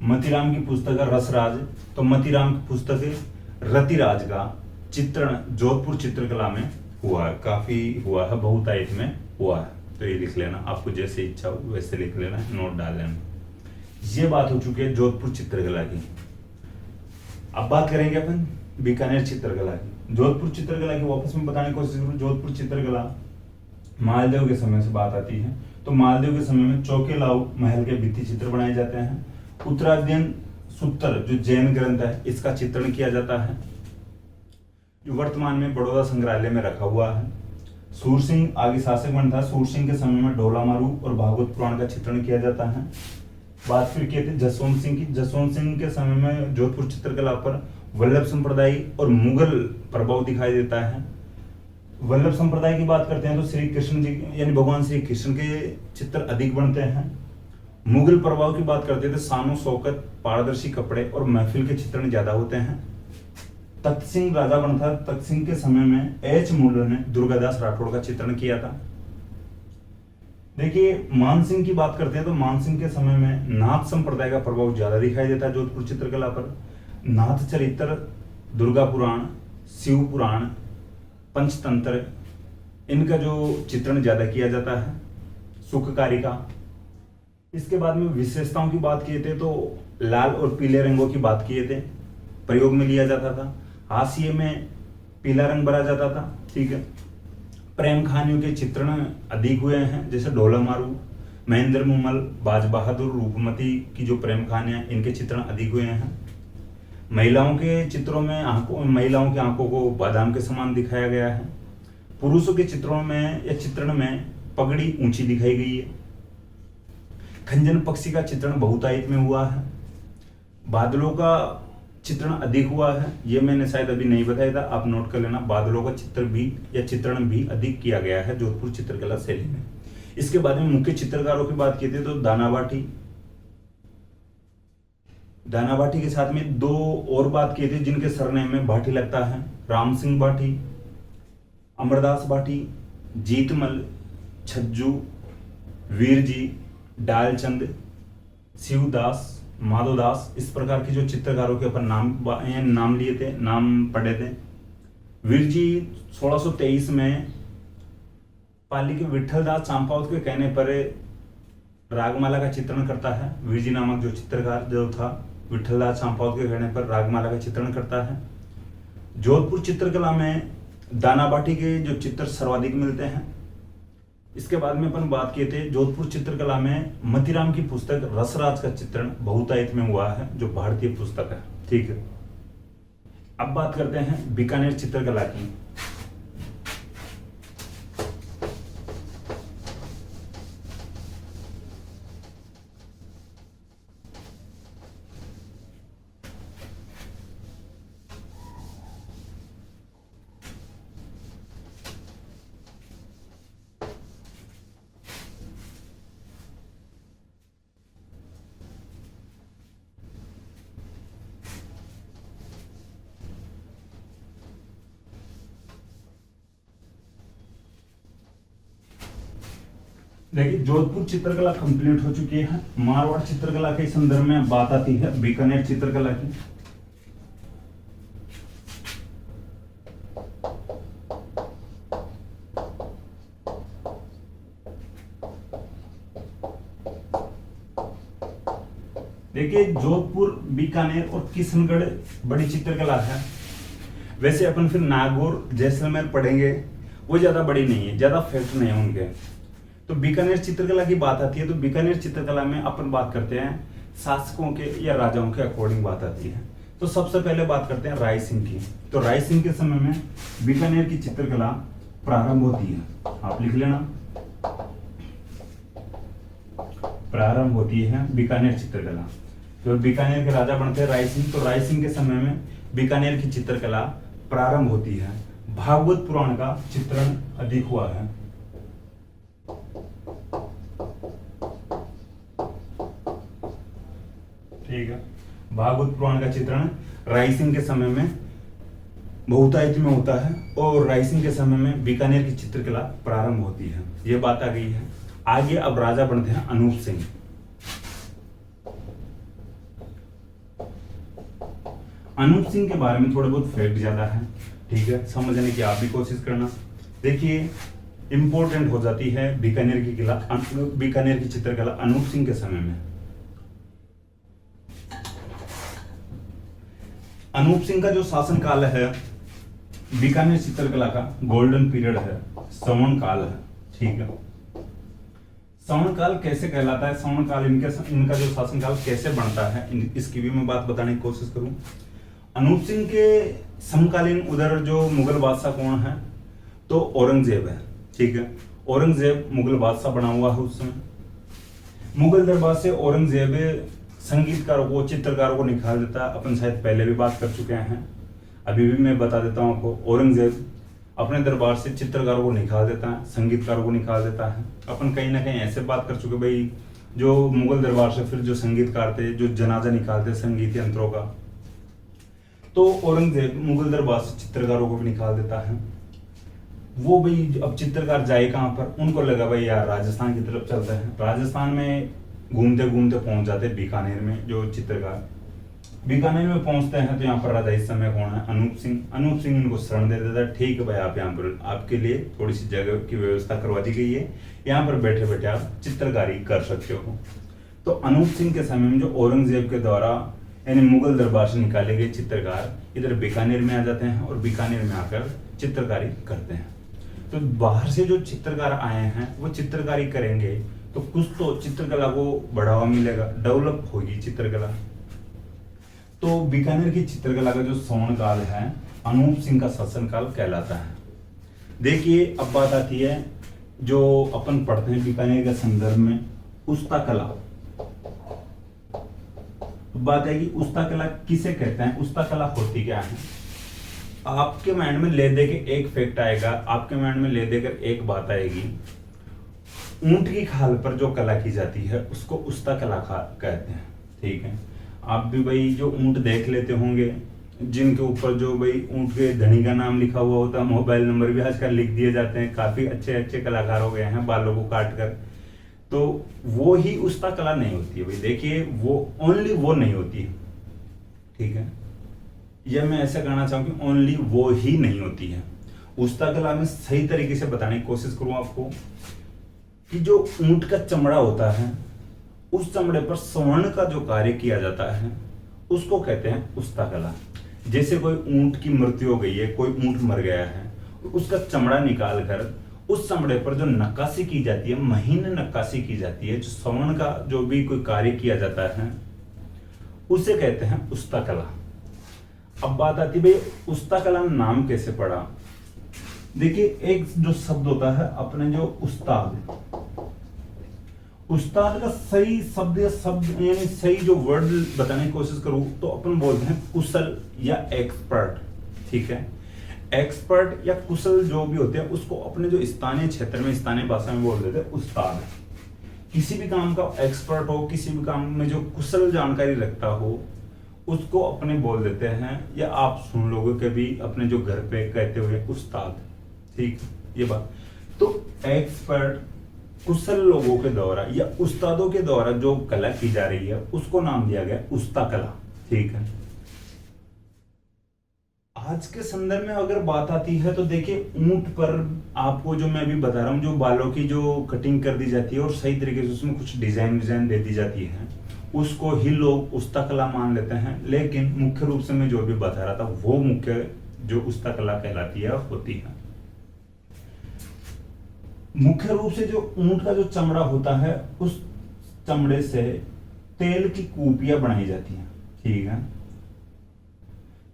मतीराम की पुस्तक है रसराज, तो मतीराम की पुस्तक है रतिराज का चित्रण जोधपुर चित्रकला में हुआ है, काफी हुआ है, बहुतायत में हुआ है, तो ये लिख लेना, आपको जैसे इच्छा हो वैसे लिख लेना, नोट डाल लेना। ये बात हो चुकी है जोधपुर चित्रकला की। अब बात करेंगे अपन बीकानेर चित्रकला की। जोधपुर चित्रकला की वापस में बताने की कोशिश करूं। जोधपुर चित्रकला मालदेव के समय से बात आती है, तो मालदेव के समय में चौकेलाऊ महल के भित्ति चित्र बनाए जाते हैं। उत्तराध्ययन सूत्र जो जैन ग्रंथ है इसका चित्रण किया जाता है, जो वर्तमान में बड़ौदा संग्रहालय में रखा हुआ है। सूरसिंह आगे शासक बन था, सूरसिंह के समय में ढोलामारू और भागवत पुराण का चित्रण किया जाता है। बात फिर किए थे जसवंत सिंह की। जसवंत सिंह के समय में जोधपुर चित्रकला पर वल्लभ संप्रदाय और मुगल प्रभाव दिखाई देता है। वल्लभ संप्रदाय की बात करते हैं तो श्री कृष्ण जी यानी भगवान श्री कृष्ण के चित्र अधिक बनते हैं। मुगल प्रभाव की बात करते हैं तो शानो शौकत, पारदर्शी कपड़े और महफिल के चित्रण ज्यादा होते हैं। तख्त सिंह राजा बना था, तख्त सिंह के समय में एच मुल्लर ने दुर्गादास राठौड़ का चित्रण किया था। देखिए मानसिंह की बात करते हैं तो मानसिंह के समय में नाथ संप्रदाय का प्रभाव ज्यादा दिखाई देता है जोधपुर चित्रकला पर। नाथ चरित्र, दुर्गा पुराण, शिव पुराण, पंचतंत्र, इनका जो चित्रण ज्यादा किया जाता है। सुखकारिका। इसके बाद में विशेषताओं की बात किए थे तो लाल और पीले रंगों की बात किए थे, प्रयोग में लिया जाता था। हाशिए में पीला रंग भरा जाता था, ठीक है। प्रेम कहानियों के चित्रण अधिक हुए हैं, जैसे ढोलामारू, महेंद्र मुमल, बाज बहादुर, रूपमती की जो प्रेम कहानियां इनके चित्रण अधिक हुए हैं। महिलाओं के चित्रों में महिलाओं की आंखों को बादाम के समान दिखाया गया है। पुरुषों के चित्रों में या चित्रण में पगड़ी ऊंची दिखाई गई है। खंजन पक्षी का चित्रण बहुतायत में हुआ है। बादलों का चित्रण अधिक हुआ है, ये मैंने शायद अभी नहीं बताया था, आप नोट कर लेना। बादलों का चित्र भी या चित्रण भी अधिक किया गया है जोधपुर चित्रकला शैली में। इसके बाद में मुख्य चित्रकारों की बात की थी तो दानाबाटी के साथ में दो और बात की थी जिनके सरनेम में भाटी लगता है। राम सिंह भाटी, अमरदास भाटी, जीतमल, छज्जू, वीर जी, डालचंद, शिवदास, माधोदास, इस प्रकार के जो चित्रकारों के अपन नाम लिए थे, नाम पढ़े थे। वीर जी 1623 में पाली के विठलदास चांपावत के कहने पर रागमाला का चित्रण करता है। वीर जी नामक जो चित्रकार जो था विठलदास चांपावत के कहने पर रागमाला का चित्रण करता है। जोधपुर चित्रकला में दानाबाटी के जो चित्र सर्वाधिक मिलते हैं। इसके बाद में अपन बात किए थे जोधपुर चित्रकला में मतीराम की पुस्तक रसराज का चित्रण बहुतायत में हुआ है, जो भारतीय पुस्तक है। ठीक है, अब बात करते हैं बीकानेर चित्रकला की। देखिए, जोधपुर चित्रकला कंप्लीट हो चुकी है। मारवाड़ चित्रकला के संदर्भ में बात आती है बीकानेर चित्रकला की। देखिए, जोधपुर, बीकानेर और किशनगढ़ बड़ी चित्रकला है। वैसे अपन फिर नागौर, जैसलमेर पढ़ेंगे, वो ज्यादा बड़ी नहीं है, ज्यादा फैक्ट नहीं है उनके। तो बीकानेर चित्रकला की बात आती है तो बीकानेर चित्रकला में अपन बात करते हैं शासकों के या राजाओं के अकॉर्डिंग बात आती है। तो सबसे पहले बात करते हैं राय सिंह की। तो राय सिंह के समय में बीकानेर की चित्रकला प्रारंभ होती है। आप लिख लेना, प्रारंभ होती है बीकानेर चित्रकला। तो बीकानेर के राजा बनते हैं राय सिंह। तो राय सिंह के समय में बीकानेर की चित्रकला प्रारंभ होती है। भागवत पुराण का चित्रण अधिक हुआ है। ठीक है, भागवत पुराण का चित्रण राय सिंह के समय में बहुतायत में होता है और राय सिंह के समय में बीकानेर की चित्रकला प्रारंभ होती है। यह बात आ गई है। आगे अब राजा बनते हैं अनूप सिंह। अनूप सिंह के बारे में थोड़े बहुत फैक्ट ज्यादा है। ठीक है, समझने की आप भी कोशिश करना। देखिए, इंपॉर्टेंट हो जाती है बीकानेर की चित्रकला अनूप सिंह के समय में। अनूप सिंह का जो शासन काल है बीकानेर चित्रकला का गोल्डन पीरियड है, श्रवण काल है। ठीक है, श्रवण काल कैसे कहलाता है, श्रवण काल इनका जो शासन काल कैसे बनता है, इसकी भी मैं बात बताने की कोशिश करूं। अनूप सिंह के समकालीन उधर जो मुगल बादशाह कौन है, तो औरंगजेब है। ठीक है, औरंगजेब मुगल बादशाह बना हुआ है उस समय। मुगल दरबार से औरंगजेब संगीतकारों को, चित्रकारों को निकाल देता है। अपन शायद पहले भी बात कर चुके हैं, अभी भी मैं बता देता हूं आपको। औरंगजेब अपने दरबार से चित्रकारों को निकाल देता है, संगीतकारों को निकाल देता है। अपन कहीं ना कहीं ऐसे बात कर चुके भाई, जो मुगल दरबार से फिर जो संगीतकार थे, जो जनाजा निकालते संगीत यंत्रों का, तो औरंगजेब मुगल दरबार से चित्रकारों को भी निकाल देता है। वो भाई अब चित्रकार जाए कहाँ पर, उनको लगा भाई यार राजस्थान की तरफ चलते हैं। राजस्थान में घूमते घूमते पहुंच जाते बीकानेर में। जो चित्रकार बीकानेर में पहुंचते हैं तो यहाँ पर राजा इस समय कौन है, अनूप सिंह। अनूप सिंह इनको शरण दे देता है। ठीक है भाई, आप यहाँ पर आपके लिए थोड़ी सी जगह की व्यवस्था करवा दी गई है, यहाँ पर बैठे बैठे आप चित्रकारी कर सकते हो। तो अनूप सिंह के समय में जो औरंगजेब के द्वारा यानी मुगल दरबार से निकाले गए चित्रकार इधर बीकानेर में आ जाते हैं और बीकानेर में आकर चित्रकारी करते हैं। तो बाहर से जो चित्रकार आए हैं वो चित्रकारी करेंगे तो कुछ तो चित्रकला को बढ़ावा मिलेगा, डेवलप होगी चित्रकला। तो बीकानेर की चित्रकला का जो श्रवण काल है अनूप सिंह का शासन काल कहलाता है। देखिए, अब बात आती है जो अपन पढ़ते हैं बीकानेर के संदर्भ में उस्ता कला। बात है कि उस्ता कला किसे कहते हैं, उस्ता कला होती क्या है। आपके माइंड में ले दे के एक फैक्ट आएगा, आपके माइंड में ले देकर एक बात आएगी। ऊंट की खाल पर जो कला की जाती है उसको उस्ता कला कहते हैं। ठीक है, आप भी भाई जो ऊंट देख लेते होंगे, जिनके ऊपर जो भाई ऊंट के धनी का नाम लिखा हुआ होता है, मोबाइल नंबर भी आजकल लिख दिए जाते हैं। काफी अच्छे अच्छे कलाकार हो गए हैं बालों को काट कर। तो वो ही उस्ता कला नहीं होती है भाई। देखिए, वो ओनली वो नहीं होती है। ठीक है, यह मैं ऐसा कहना चाहूँ कि ओनली वो ही नहीं होती है। उस्ता कला में सही तरीके से बताने की कोशिश करूँ आपको कि जो ऊंट का चमड़ा होता है उस चमड़े पर स्वर्ण का जो कार्य किया जाता है उसको कहते हैं उस्ता कला। जैसे कोई ऊंट की मृत्यु हो गई है, कोई ऊंट मर गया है उसका चमड़ा निकाल कर उस चमड़े पर जो नक्काशी की जाती है, महीन नक्काशी की जाती है, जो स्वर्ण का जो भी कोई कार्य किया जाता है, उसे कहते हैं उस्ता कला। अब बात आती है भाई उस्ता कला नाम कैसे पड़ा। देखिए एक जो शब्द होता है अपने जो उस्ताद, उस्ताद का सही शब्द या शब्द यानी सही जो वर्ड बताने की कोशिश करूं तो अपन बोलते हैं कुशल या एक्सपर्ट, ठीक है। एक्सपर्ट या कुशल जो भी होते हैं उसको अपने जो स्थानीय क्षेत्र में स्थानीय भाषा में बोल देते हैं उस्ताद। किसी भी काम का एक्सपर्ट हो, किसी भी काम में जो कुशल जानकारी रखता हो, उसको अपने बोल देते हैं, या आप सुन लोगे कभी अपने जो घर पे कहते हुए उस्ताद, ठीक, ये बात। तो एक्सपर्ट कुशल लोगों के द्वारा या उस्तादों के द्वारा जो कला की जा रही है उसको नाम दिया गया उस्ता कला, ठीक है। आज के संदर्भ में अगर बात आती है तो देखिए ऊंट पर आपको जो मैं अभी बता रहा हूँ, जो बालों की जो कटिंग कर दी जाती है और सही तरीके से उसमें कुछ डिजाइन दे दी जाती है, उसको ही लोग उस्ता कला मान लेते हैं। लेकिन मुख्य रूप से मैं जो भी बता रहा था वो मुख्य जो उस्ता कला कहलाती है होती है। मुख्य रूप से जो ऊंट का जो चमड़ा होता है उस चमड़े से तेल की कूपियां बनाई जाती हैं, ठीक है।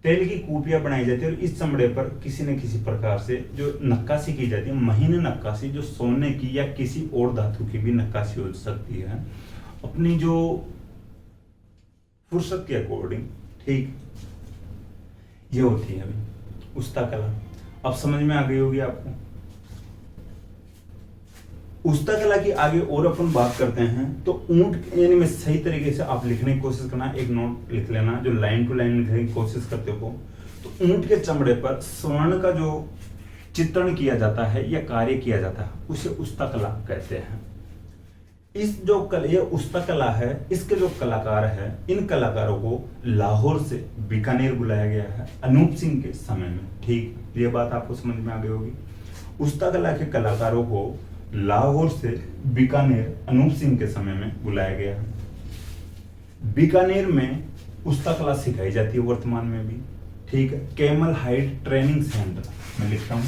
तेल की कूपियां बनाई जाती है और इस चमड़े पर किसी न किसी प्रकार से जो नक्काशी की जाती है, महीन नक्काशी, जो सोने की या किसी और धातु की भी नक्काशी हो सकती है अपनी जो फुर्सत के अकॉर्डिंग, ठीक, ये होती है अभी उस्ता कला। अब समझ में आ गई होगी आपको। उस्ता कला की आगे और अपन बात करते हैं तो ऊंट यानी में सही तरीके से आप लिखने की कोशिश करना, एक नोट लिख लेना जो लाइन टू लाइन लिखने की कोशिश करते हो। तो ऊंट के चमड़े पर स्वर्ण का जो चित्रण किया जाता है या कार्य किया जाता है उसे उस्ता कला कहते हैं। इस जो ये उस्ता कला है, इसके जो कलाकार है, इन कलाकारों को लाहौर से बीकानेर बुलाया गया है अनूप सिंह के समय में, ठीक, ये बात आपको समझ में आ गई होगी। उस्ता कला के कलाकारों को लाहौर से बीकानेर अनूप सिंह के समय में बुलाया गया है। बीकानेर में उस्ता कला सिखाई जाती है वर्तमान में भी, ठीक है। कैमल हाइट ट्रेनिंग सेंटर मैं लिखता हूं,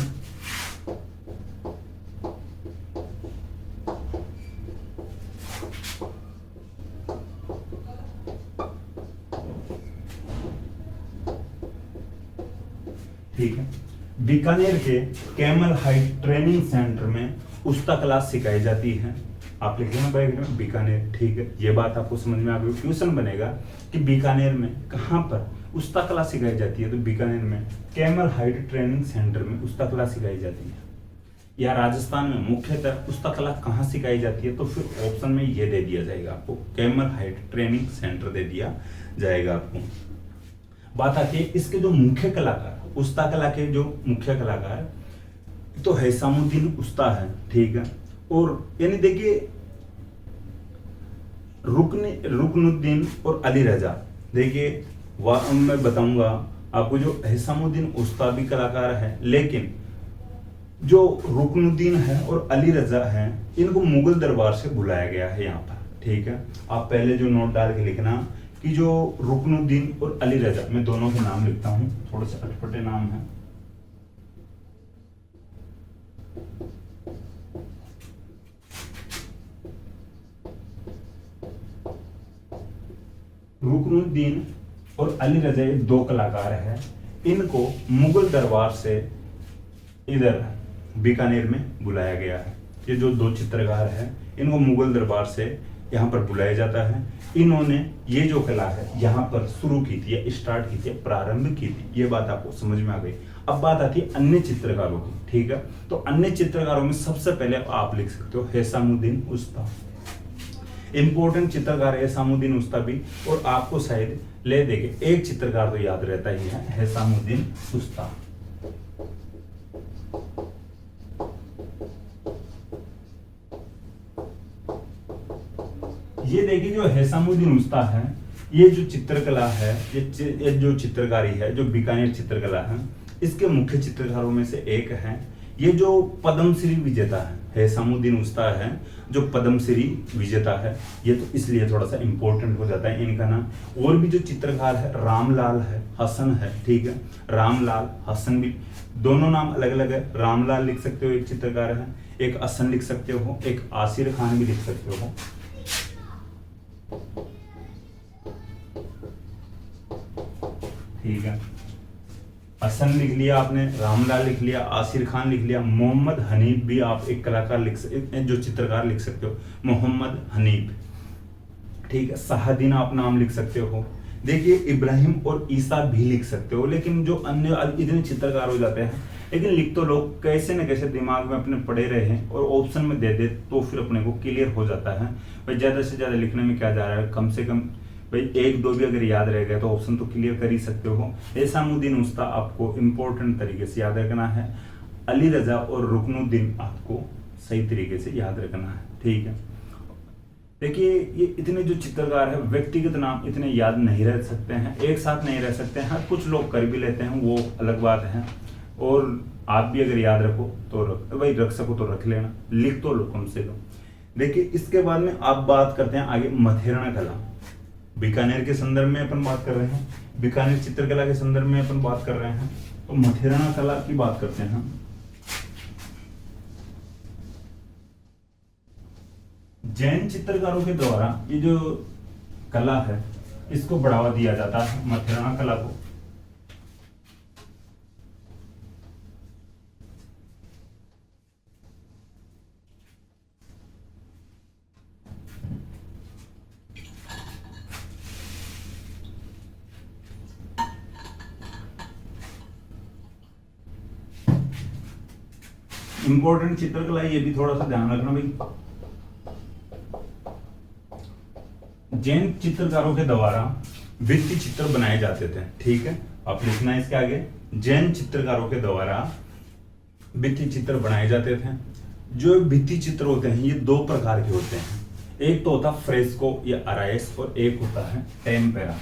ठीक है। बीकानेर के कैमल हाइट ट्रेनिंग सेंटर में उस्ता कला सिखाई जाती है। आप लिख लेना बैग में बीकानेर, ठीक है। ये बात आपको समझ में आ गई। क्वेश्चन बनेगा कि बीकानेर में कहां पर उस्ता कला सिखाई जाती है, तो बीकानेर में कैमल हाइट ट्रेनिंग सेंटर में उस्ता कला सिखाई जाती है। या राजस्थान में मुख्यतः उस्ता कला कहां सिखाई जाती है, तो फिर ऑप्शन में ये दे दिया जाएगा आपको, कैमल हाइट ट्रेनिंग सेंटर दे दिया जाएगा आपको। बात आती है इसके जो मुख्य कलाकार, उस्ता कला के जो मुख्य कलाकार तो हैसामुद्दीन उस्ता है, ठीक है। और यानी देखिए रुकनुद्दीन और अली रजा, देखिए मैं बताऊंगा आपको, जो हैसामुद्दीन उस्ता भी कलाकार है, लेकिन जो रुकनुद्दीन है और अली रजा है इनको मुगल दरबार से बुलाया गया है यहाँ पर, ठीक है। आप पहले जो नोट डाल के लिखना कि जो रुकनुद्दीन और अली रजा, मैं दोनों के नाम लिखता हूं, थोड़े से अटपटे नाम है। रुकनुद्दीन और अली रजा ये दो कलाकार हैं, इनको मुगल दरबार से इधर बीकानेर में बुलाया गया है। ये जो दो चित्रकार हैं इनको मुगल दरबार से यहाँ पर बुलाया जाता है। इन्होंने ये जो कला है यहाँ पर शुरू की थी या स्टार्ट की थी, प्रारंभ की थी, ये बात आपको समझ में आ गई। अब बात आती है अन्य चित्रकारों की, ठीक है। तो अन्य चित्रकारों में सबसे पहले आप लिख सकते हो हैसामुद्दीन उस्ता, इंपॉर्टेंट चित्रकार है हैसामुद्दीन उस्ता भी, और आपको शायद ले देंगे एक चित्रकार तो याद रहता ही है, हैसामुद्दीन उस्ता। ये देखिए जो हैसामुद्दीन उस्ता है, ये जो चित्रकला है, ये जो चित्रकारी है, जो बीकानेर चित्रकला है, इसके मुख्य चित्रकारों में से एक है। ये जो पद्मश्री विजेता है हैसामुद्दीन उस्ताद है, जो पद्मश्री विजेता है, ये तो इसलिए थोड़ा सा इंपॉर्टेंट हो जाता है इनका नाम। और भी जो चित्रकार है रामलाल है, हसन है, ठीक है, रामलाल हसन भी, दोनों नाम अलग अलग है। रामलाल लिख सकते हो एक चित्रकार है, एक हसन लिख सकते हो, एक आसिर खान भी लिख सकते हो। ठीक है, हसन लिख लिया आपने, रामलाल लिख लिया, आसिर खान लिख लिया, मोहम्मद हनीफ भी आप एक कलाकार लिख सकते, जो चित्रकार लिख सकते हो, मोहम्मद हनीफ। ठीक है, शाहदीन आप नाम लिख सकते हो। देखिए इब्राहिम और ईसा भी लिख सकते हो, लेकिन जो अन्य इतने चित्रकार हो जाते हैं, लेकिन लिख तो लोग कैसे न कैसे दिमाग में अपने पड़े रहे और ऑप्शन में दे दे तो फिर अपने को क्लियर हो जाता है। भाई ज्यादा से ज्यादा लिखने में क्या जा रहा है, कम से कम भाई एक दो भी अगर याद रह गया तो ऑप्शन तो क्लियर कर ही सकते हो। हैसामुद्दीन उस्ताद आपको इंपॉर्टेंट तरीके से याद रखना है, अली रजा और रुकनुद्दीन आपको सही तरीके से याद रखना है। ठीक है, देखिए ये इतने जो चित्रकार है व्यक्तिगत नाम इतने याद नहीं रह सकते हैं, एक साथ नहीं रह सकते हैं, कुछ लोग कर भी लेते हैं, वो अलग बात है। और आप भी अगर याद रखो तो भाई रख सको तो रख लेना, लिख तो लो कम से कम। देखिए इसके बाद में आप बात करते हैं आगे मथेरना कला। बीकानेर के संदर्भ में अपन बात कर रहे हैं, बीकानेर चित्रकला के संदर्भ में अपन बात कर रहे हैं, तो मथेरना कला की बात करते हैं। जैन चित्रकारों के द्वारा ये जो कला है इसको बढ़ावा दिया जाता है, मथेरना कला को। इंपॉर्टेंट चित्रकला ये भी थोड़ा सा ध्यान रखना भाई, जैन चित्रकारों के द्वारा भित्ति चित्र बनाए जाते थे। ठीक है, आप लिखना है इसके आगे, जैन चित्रकारों के द्वारा भित्ति चित्र बनाए जाते थे। जो भित्ति चित्र होते हैं ये दो प्रकार के होते हैं, एक तो होता है फ्रेस्को या अराइस और एक होता है टेम्पेरा।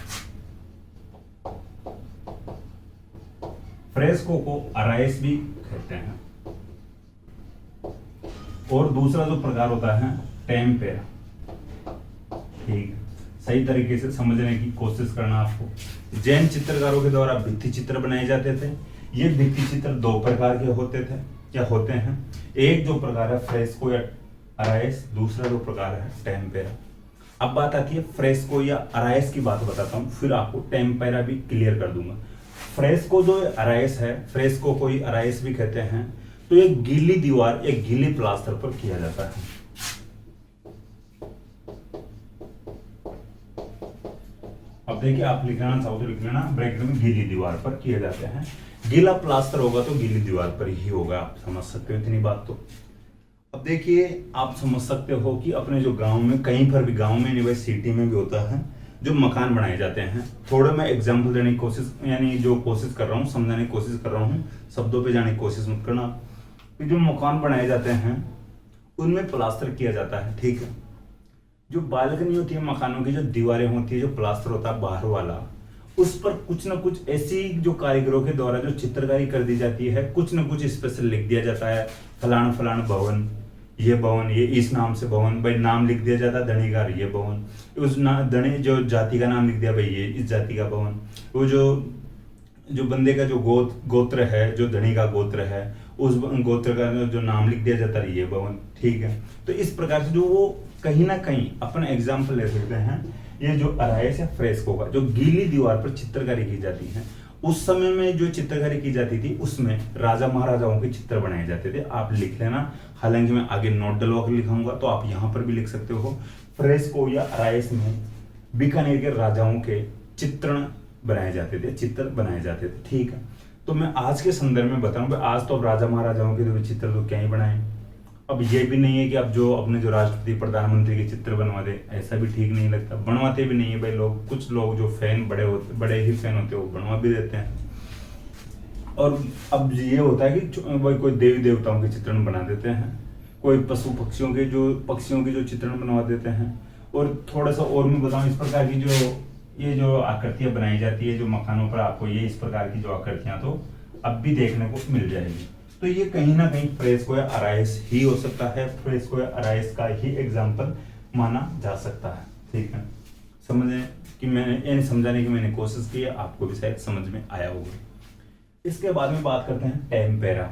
फ्रेस्को को अराइस भी कहते हैं और दूसरा जो प्रकार होता है टेम्पेरा। ठीक है, सही तरीके से समझने की कोशिश करना आपको। जैन चित्रकारों के द्वारा भित्ति चित्र बनाए जाते थे। ये भित्ति चित्र दो प्रकार के होते थे, क्या होते हैं, एक जो प्रकार है फ्रेस्को या अराइस, दूसरा जो प्रकार है टेम्पेरा। अब बात आती है फ्रेस्को या अराइस की बात बताता हूँ, फिर आपको टेम्पेरा भी क्लियर कर दूंगा। फ्रेस्को जो अराइस है, फ्रेस्को को ही अराइस भी कहते हैं, तो एक गीली दीवार, एक गीले प्लास्टर पर किया जाता है। अब देखिए आप लिखना चाहो तो लिख लेना, ब्रैकेट में गीली दीवार पर किए जाते हैं। गीला प्लास्टर होगा तो गीली दीवार पर ही होगा, आप समझ सकते हो इतनी बात तो। अब देखिए आप समझ सकते हो कि अपने जो गांव में, कहीं पर भी, गांव में नहीं भाई सिटी में भी होता है, जो मकान बनाए जाते हैं। थोड़ा मैं एग्जाम्पल देने की कोशिश, यानी जो कोशिश कर रहा हूँ, समझाने की कोशिश कर रहा हूँ, शब्दों पे जाने की कोशिश मत करना। कि जो मकान बनाए जाते हैं उनमें प्लास्टर किया जाता है। ठीक है, जो बालकनी होती है मकानों की, जो दीवारें होती है, जो प्लास्टर होता है बाहर वाला, उस पर कुछ ना कुछ ऐसी जो कारीगरों के द्वारा जो चित्रकारी कर दी जाती है, कुछ ना कुछ स्पेशल लिख दिया जाता है, फलाना फलाना भवन, ये भवन, ये इस नाम से भवन, भाई नाम लिख दिया जाता है धनीकार, ये भवन, उस धनी जो जाति का नाम लिख दिया, भाई ये इस जाति का भवन, वो जो बंदे का जो गोत्र है, जो धनी का गोत्र है, उस गोत्र का जो नाम लिख दिया जाता है, ये भवन। ठीक है, तो इस प्रकार से जो वो कहीं ना कहीं अपन एग्जाम्पल ले सकते हैं, ये जो अराइस या फ्रेस्को का जो गीली दीवार पर चित्रकारी की जाती है, उस समय में जो चित्रकारी की जाती थी उसमें राजा महाराजाओं के चित्र बनाए जाते थे। आप लिख लेना, हालांकि मैं आगे नोट डलवा के लिखाऊंगा तो आप यहाँ पर भी लिख सकते हो। फ्रेस्को या अराइस में बीकानेर के राजाओं के चित्रण बनाए जाते थे, चित्र बनाए जाते थे। ठीक है, तो मैं आज के संदर्भ में बताऊं, आज तो अब राजा महाराजाओं के चित्र तो क्या ही बनाए। अब ये भी नहीं है कि अब जो अपने जो राष्ट्रपति प्रधानमंत्री के चित्र बनवा दे, ऐसा भी ठीक नहीं लगता, बनवाते भी नहीं है भाई लोग। कुछ लोग जो फैन बड़े ही फैन होते हैं वो बनवा भी देते हैं। और अब ये होता है कि भाई कोई देवी देवताओं के चित्रण बना देते हैं, कोई पशु पक्षियों के जो चित्रण बनवा देते हैं। और थोड़ा सा और मैं बताऊं, इस प्रकार की ये जो आकृतियां बनाई जाती है जो मकानों पर, आपको ये इस प्रकार की जो आकृतियां तो अब भी देखने को मिल जाएगी। तो ये कहीं ना कहीं फ्रेस्को या अराइस ही हो सकता है, फ्रेस्को या अराइस का ही एग्जाम्पल माना जा सकता है। ठीक है, समझे कि मैंने यानी समझाने की मैंने कोशिश की है, आपको भी शायद समझ में आया होगा। इसके बाद में बात करते हैं टेम्पेरा।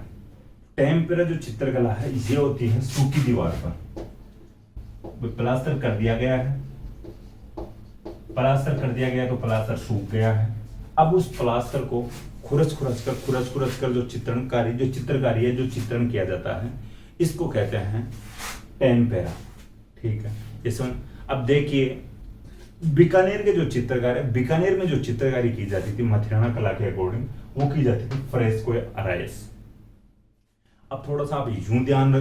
टेम्पेरा जो चित्रकला है ये होती है सूखी दीवार पर, प्लास्टर कर दिया गया है, प्लास्टर कर दिया गया तो प्लास्टर सूख गया है। अब उस प्लास्टर को खुरच खुरच कर जो चित्रकारी है, जो चित्रण किया जाता है, इसको कहते हैं टेम्पेरा। ठीक है, इसमें अब देखिए बीकानेर के जो चित्रकार है, बीकानेर में जो चित्रकारी की जाती थी मथिराना कला के अकॉर्डिंग, वो की जाती थी फ्रेस्को या अराइस। अब थोड़ा सा आप यूं ध्यान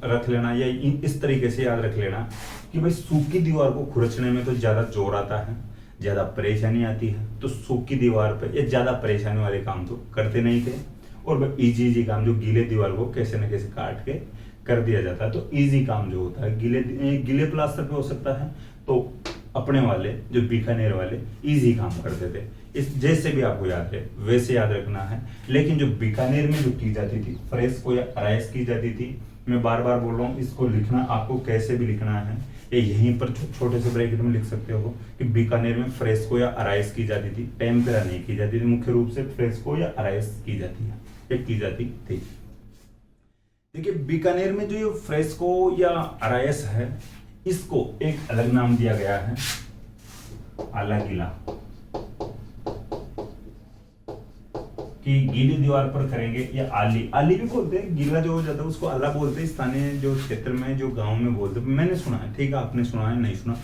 रख लेना या इस तरीके से याद रख लेना कि भाई सूखी दीवार को खुरचने में तो ज्यादा जोर आता है, ज्यादा परेशानी आती है, तो सूखी दीवार पर ये ज्यादा परेशानी वाले काम तो करते नहीं थे, और इजी काम जो गीले दीवार को कैसे न कैसे काट के कर दिया जाता है। तो इजी काम जो होता है गीले प्लास्टर पे हो सकता है, तो अपने वाले जो बीकानेर वाले इजी काम करते थे। इस जैसे भी आपको याद है वैसे याद रखना है। लेकिन जो बीकानेर में जो की जाती थी फ्रेस्को या अराइस की जाती थी, मैं बार बार बोल रहा हूँ, इसको लिखना आपको कैसे भी लिखना है, ये यहीं पर छोटे से ब्रैकेट में लिख सकते हो कि बीकानेर में फ्रेस्को या अराइस की जाती थी, टेम्पेरा नहीं की जाती थी। मुख्य रूप से फ्रेस्को या अराइस की जाती है, ये की जाती थी। देखिए बीकानेर में जो ये फ्रेस्को या अराइस है, इसको एक अलग नाम दिया गया है, आला गीला, कि गीली दीवार पर करेंगे, या आली भी बोलते हैं, गीला जो हो जाता है उसको आला बोलते हैं, स्थानीय जो क्षेत्र में जो गांव में बोलते हैं, मैंने सुना है। ठीक है, आपने सुना है नहीं सुना,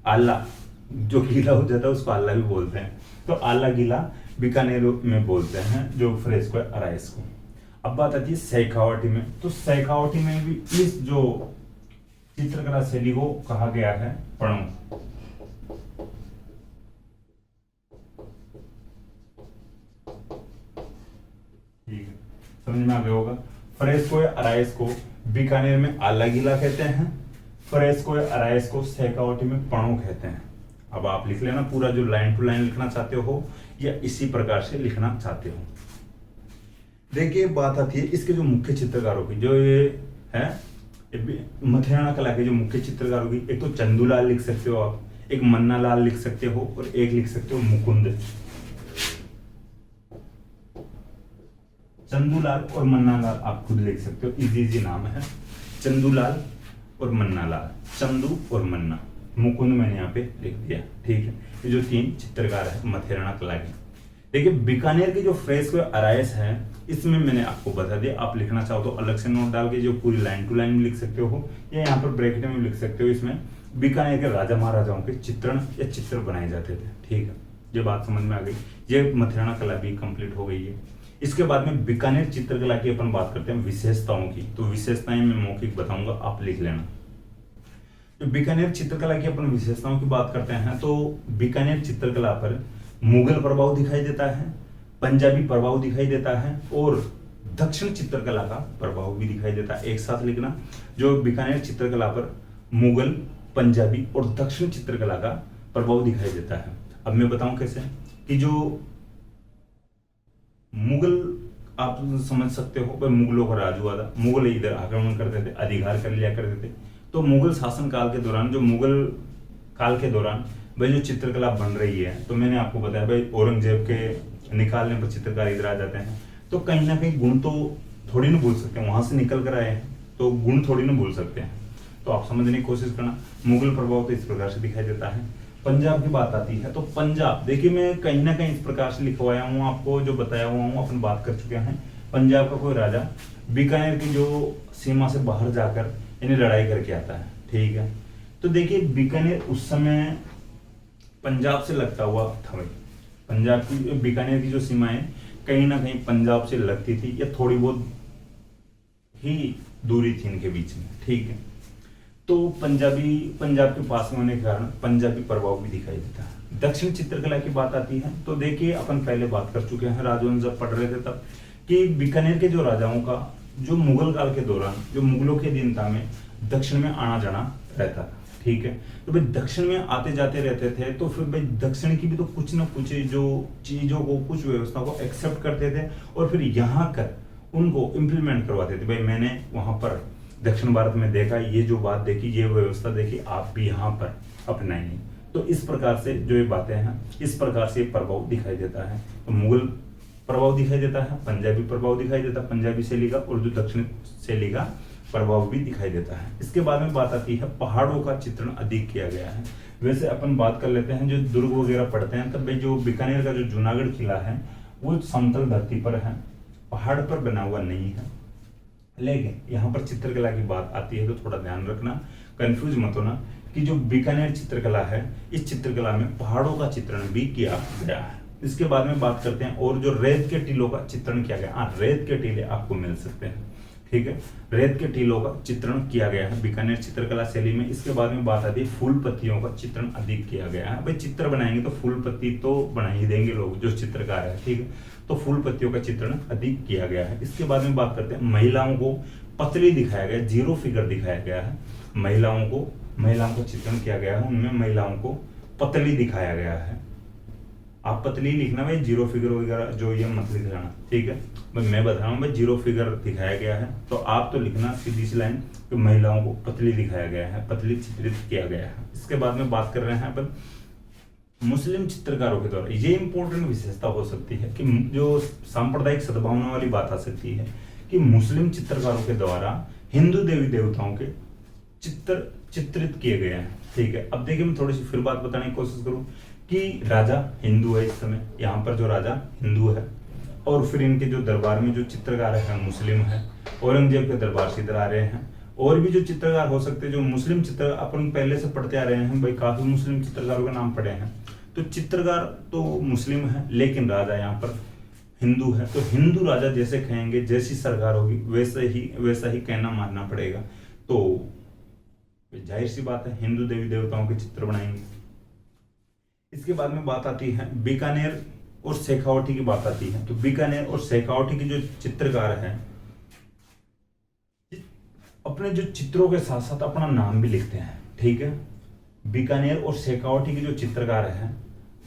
आला जो गीला हो जाता है उसको आला भी बोलते हैं। तो आला गीला बीकानेर में बोलते हैं जो फ्रेस्को अराइस को। अब बात आती है शेखावटी में, तो शेखावटी में भी इस जो चित्रकला शैली को कहा गया है पणो। ठीक है, समझ में आ गया होगा। फ्रेस्को या अराइस को बीकानेर में आला गीला कहते हैं, फ्रेस्को या अराइस को शेखावटी में पणो कहते हैं। अब आप लिख लेना पूरा, जो लाइन टू लाइन लिखना चाहते हो या इसी प्रकार से लिखना चाहते हो। देखिए बात आती है इसके जो मुख्य चित्रकारों की, जो ये है मथिराना कला के जो मुख्य चित्रकारों की, एक तो चंदूलाल लिख सकते हो आप, एक मन्नालाल लिख सकते हो, और एक लिख सकते हो मुकुंद। चंदूलाल और मन्नालाल आप खुद लिख सकते हो, इजी नाम है, चंदूलाल और मन्नालाल, चंदू और मन्ना, मुकुंद मैंने यहाँ पे लिख दिया। ठीक है, ये जो तीन चित्रकार है मथिराना कला के। देखिए बीकानेर की जो फ्रेस्को अराइस है, इसमें मैंने आपको बता दिया, आप लिखना चाहो तो अलग से नोट डाल के जो पूरी लाइन टू लाइन में लिख सकते हो, या यहाँ पर ब्रैकेट में लिख सकते हो। इसमें बीकानेर के राजा महाराजाओं के चित्रण या चित्र बनाए जाते थे। ठीक है, ये बात समझ में आ गई, ये मथिराना कला भी कंप्लीट हो गई है। इसके बाद में बीकानेर चित्रकला की अपन बात करते हैं विशेषताओं की, तो विशेषताएं मैं मौखिक बताऊंगा, आप लिख लेना। तो बीकानेर चित्रकला की अपन विशेषताओं की बात करते हैं, तो बीकानेर चित्रकला पर मुगल प्रभाव दिखाई देता है, पंजाबी प्रभाव दिखाई देता है, और दक्षिण चित्रकला का प्रभाव भी दिखाई देता है। एक साथ लिखना, जो बीकानेर चित्रकला पर मुगल, पंजाबी और दक्षिण चित्रकला का प्रभाव दिखाई देता है। अब मैं बताऊं कैसे, कि जो मुगल आप समझ सकते हो, भाई मुगलों का राज हुआ था, मुगल इधर आक्रमण करते थे, अधिकार कर लिया करते थे। तो मुगल शासन काल के दौरान, जो मुगल काल के दौरान भाई जो चित्रकला बन रही है, तो मैंने आपको बताया भाई औरंगजेब के निकालने पर चित्रकार इधर आ जाते हैं, तो कहीं ना कहीं गुण तो थोड़ी ना भूल सकते हैं, वहां से निकल कर आए हैं तो गुण थोड़ी ना भूल सकते हैं। तो आप समझने की कोशिश करना, मुगल प्रभाव तो इस प्रकार से दिखाई देता है। पंजाब की बात आती है, तो पंजाब देखिए मैं कहीं ना कहीं इस प्रकार से लिखवाया हूँ आपको, जो बताया हुआ हूँ अपन बात कर चुके हैं। पंजाब का कोई राजा बीकानेर की जो सीमा से बाहर जाकर इन्हें लड़ाई करके आता है। ठीक है, तो देखिए बीकानेर उस समय पंजाब से लगता हुआ था भाई, पंजाब की बीकानेर की जो सीमाएं कहीं ना कहीं पंजाब से लगती थी, या थोड़ी बहुत ही दूरी थी इनके बीच में। ठीक है, तो पंजाब के पास में होने के कारण पंजाबी प्रभाव भी दिखाई देता है। दक्षिण चित्रकला की बात आती है, तो देखिए अपन पहले बात कर चुके हैं राजवंश जब पढ़ रहे थे तब, कि बीकानेर के जो राजाओं का जो मुगल काल के दौरान, जो मुगलों के अधीनता में दक्षिण में आना जाना रहता था। ठीक है, तो भाई दक्षिण में आते जाते रहते थे, तो फिर भाई दक्षिण की भी तो कुछ ना कुछ जो चीजों को, कुछ व्यवस्था को एक्सेप्ट करते थे, और फिर यहाँ कर उनको इम्प्लीमेंट करवाते थे। भाई मैंने वहां पर दक्षिण भारत में देखा, ये जो बात देखी, ये व्यवस्था देखी, आप भी यहाँ पर अपनाइए। तो इस प्रकार से जो ये बातें हैं, इस प्रकार से प्रभाव दिखाई देता है। तो मुगल प्रभाव दिखाई देता है, पंजाबी प्रभाव दिखाई देता है, पंजाबी शैली का, और जो दक्षिण शैली का प्रभाव भी दिखाई देता है। इसके बाद में बात आती है पहाड़ों का चित्रण अधिक किया गया है। वैसे अपन बात कर लेते हैं, जो दुर्ग वगैरह पढ़ते हैं, तब जो बीकानेर का जो जूनागढ़ किला है वो समतल धरती पर है, पहाड़ पर बना हुआ नहीं है। लेकिन यहाँ पर चित्रकला की बात आती है तो थोड़ा ध्यान रखना, कंफ्यूज मत होना कि जो बीकानेर चित्रकला है, इस चित्रकला में पहाड़ों का चित्रण भी किया गया है। इसके बाद में बात करते हैं, और जो रेत के टीलों का चित्रण किया गया। हाँ, रेत के टीले आपको मिल सकते हैं, ठीक है। रेत के टीलों का चित्रण किया गया है बीकानेर चित्रकला शैली में। इसके बाद में बात आती है फूल पत्तियों का चित्रण अधिक किया गया है। भाई चित्र बनाएंगे तो फूल पत्ती तो बना ही देंगे लोग, जो चित्रकार है, ठीक है। तो फूल पत्तियों का चित्रण अधिक किया गया है। इसके बाद में बात करते हैं, महिलाओं को पतली दिखाया गया, जीरो फिगर दिखाया गया है। महिलाओं को चित्रण किया गया है, उनमें महिलाओं को पतली दिखाया गया है। आप पतली लिखना भाई, जीरो फिगर वगैरह जो ये मत लिख लेना, ठीक है। मैं बता रहा हूँ भाई, जीरो फिगर दिखाया गया है, तो आप तो लिखना सीधी सी लाइन कि महिलाओं को पतली दिखाया गया है, पतली चित्रित किया गया है। इसके बाद में बात कर रहे हैं अपन मुस्लिम चित्रकारों के द्वारा। ये इंपॉर्टेंट विशेषता हो सकती है कि जो सांप्रदायिक सद्भावना वाली बात आ सकती है कि मुस्लिम चित्रकारों के द्वारा हिंदू देवी देवताओं के चित्र चित्रित किए गए हैं, ठीक है। अब देखिए मैं थोड़ी सी फिर बात बताने की कोशिश करूं कि राजा हिंदू है, इस समय यहाँ पर जो राजा हिंदू है, और फिर इनके जो दरबार में जो चित्रकार है मुस्लिम है, औरंगजेब के दरबार से इधर आ रहे हैं। और भी जो चित्रकार हो सकते हैं, जो मुस्लिम चित्र अपन पहले से पढ़ते आ रहे हैं, भाई काफी मुस्लिम चित्रकारों का नाम पढ़े हैं। तो चित्रकार तो मुस्लिम है, लेकिन राजा यहाँ पर हिंदू है। तो हिंदू राजा जैसे कहेंगे, जैसी सरकार होगी वैसा ही कहना मानना पड़ेगा। तो जाहिर सी बात है हिंदू देवी देवताओं के चित्र बनाएंगे। इसके बाद में बात आती है बीकानेर और शेखावटी की बात आती है। तो बीकानेर और शेखावटी के जो चित्रकार हैं, अपने जो चित्रों के साथ साथ अपना नाम भी लिखते हैं, ठीक है। बीकानेर और शेखावटी के जो चित्रकार हैं,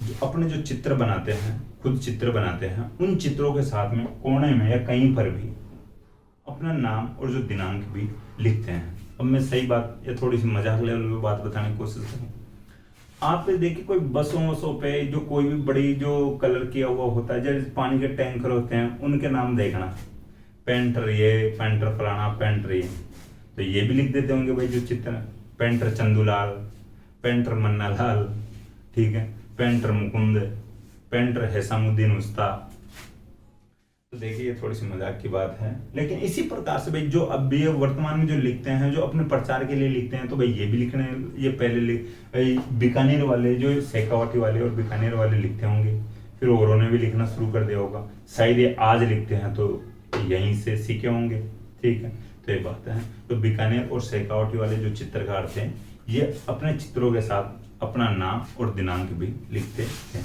जो अपने जो चित्र बनाते हैं, खुद चित्र बनाते हैं, उन चित्रों के साथ में कोने में या कहीं पर भी अपना नाम और जो दिनांक भी लिखते हैं। अब मैं सही बात या थोड़ी सी मजाक लेवल में बात बताने की कोशिश करूँ, आप देखिए कोई बसों पे जो कोई भी बड़ी जो कलर किया हुआ होता है, जैसे पानी के टैंकर होते हैं, उनके नाम देखना, पेंटर ये, पेंटर फलाना, पेंटर ये, तो ये भी लिख देते होंगे भाई जो चित्र, पेंटर चंदूलाल, पेंटर मन्नालाल, ठीक है, पेंटर मुकुंद, पेंटर हैसामुद्दीन उस्ता। तो देखिए ये थोड़ी सी मजाक की बात है, लेकिन इसी प्रकार से भाई जो अब भी वर्तमान में जो लिखते हैं, जो अपने प्रचार के लिए लिखते हैं, तो भाई ये भी लिखने, ये पहले बीकानेर वाले जो शेखावटी वाले और बीकानेर वाले लिखते होंगे, फिर औरों ने भी लिखना शुरू कर दिया होगा, शायद ये आज लिखते हैं तो यहीं से सीखे होंगे, ठीक है। तो ये बात है। तो बीकानेर और शेखावटी वाले जो चित्रकार थे, ये अपने चित्रों के साथ अपना नाम और दिनांक भी लिखते थे।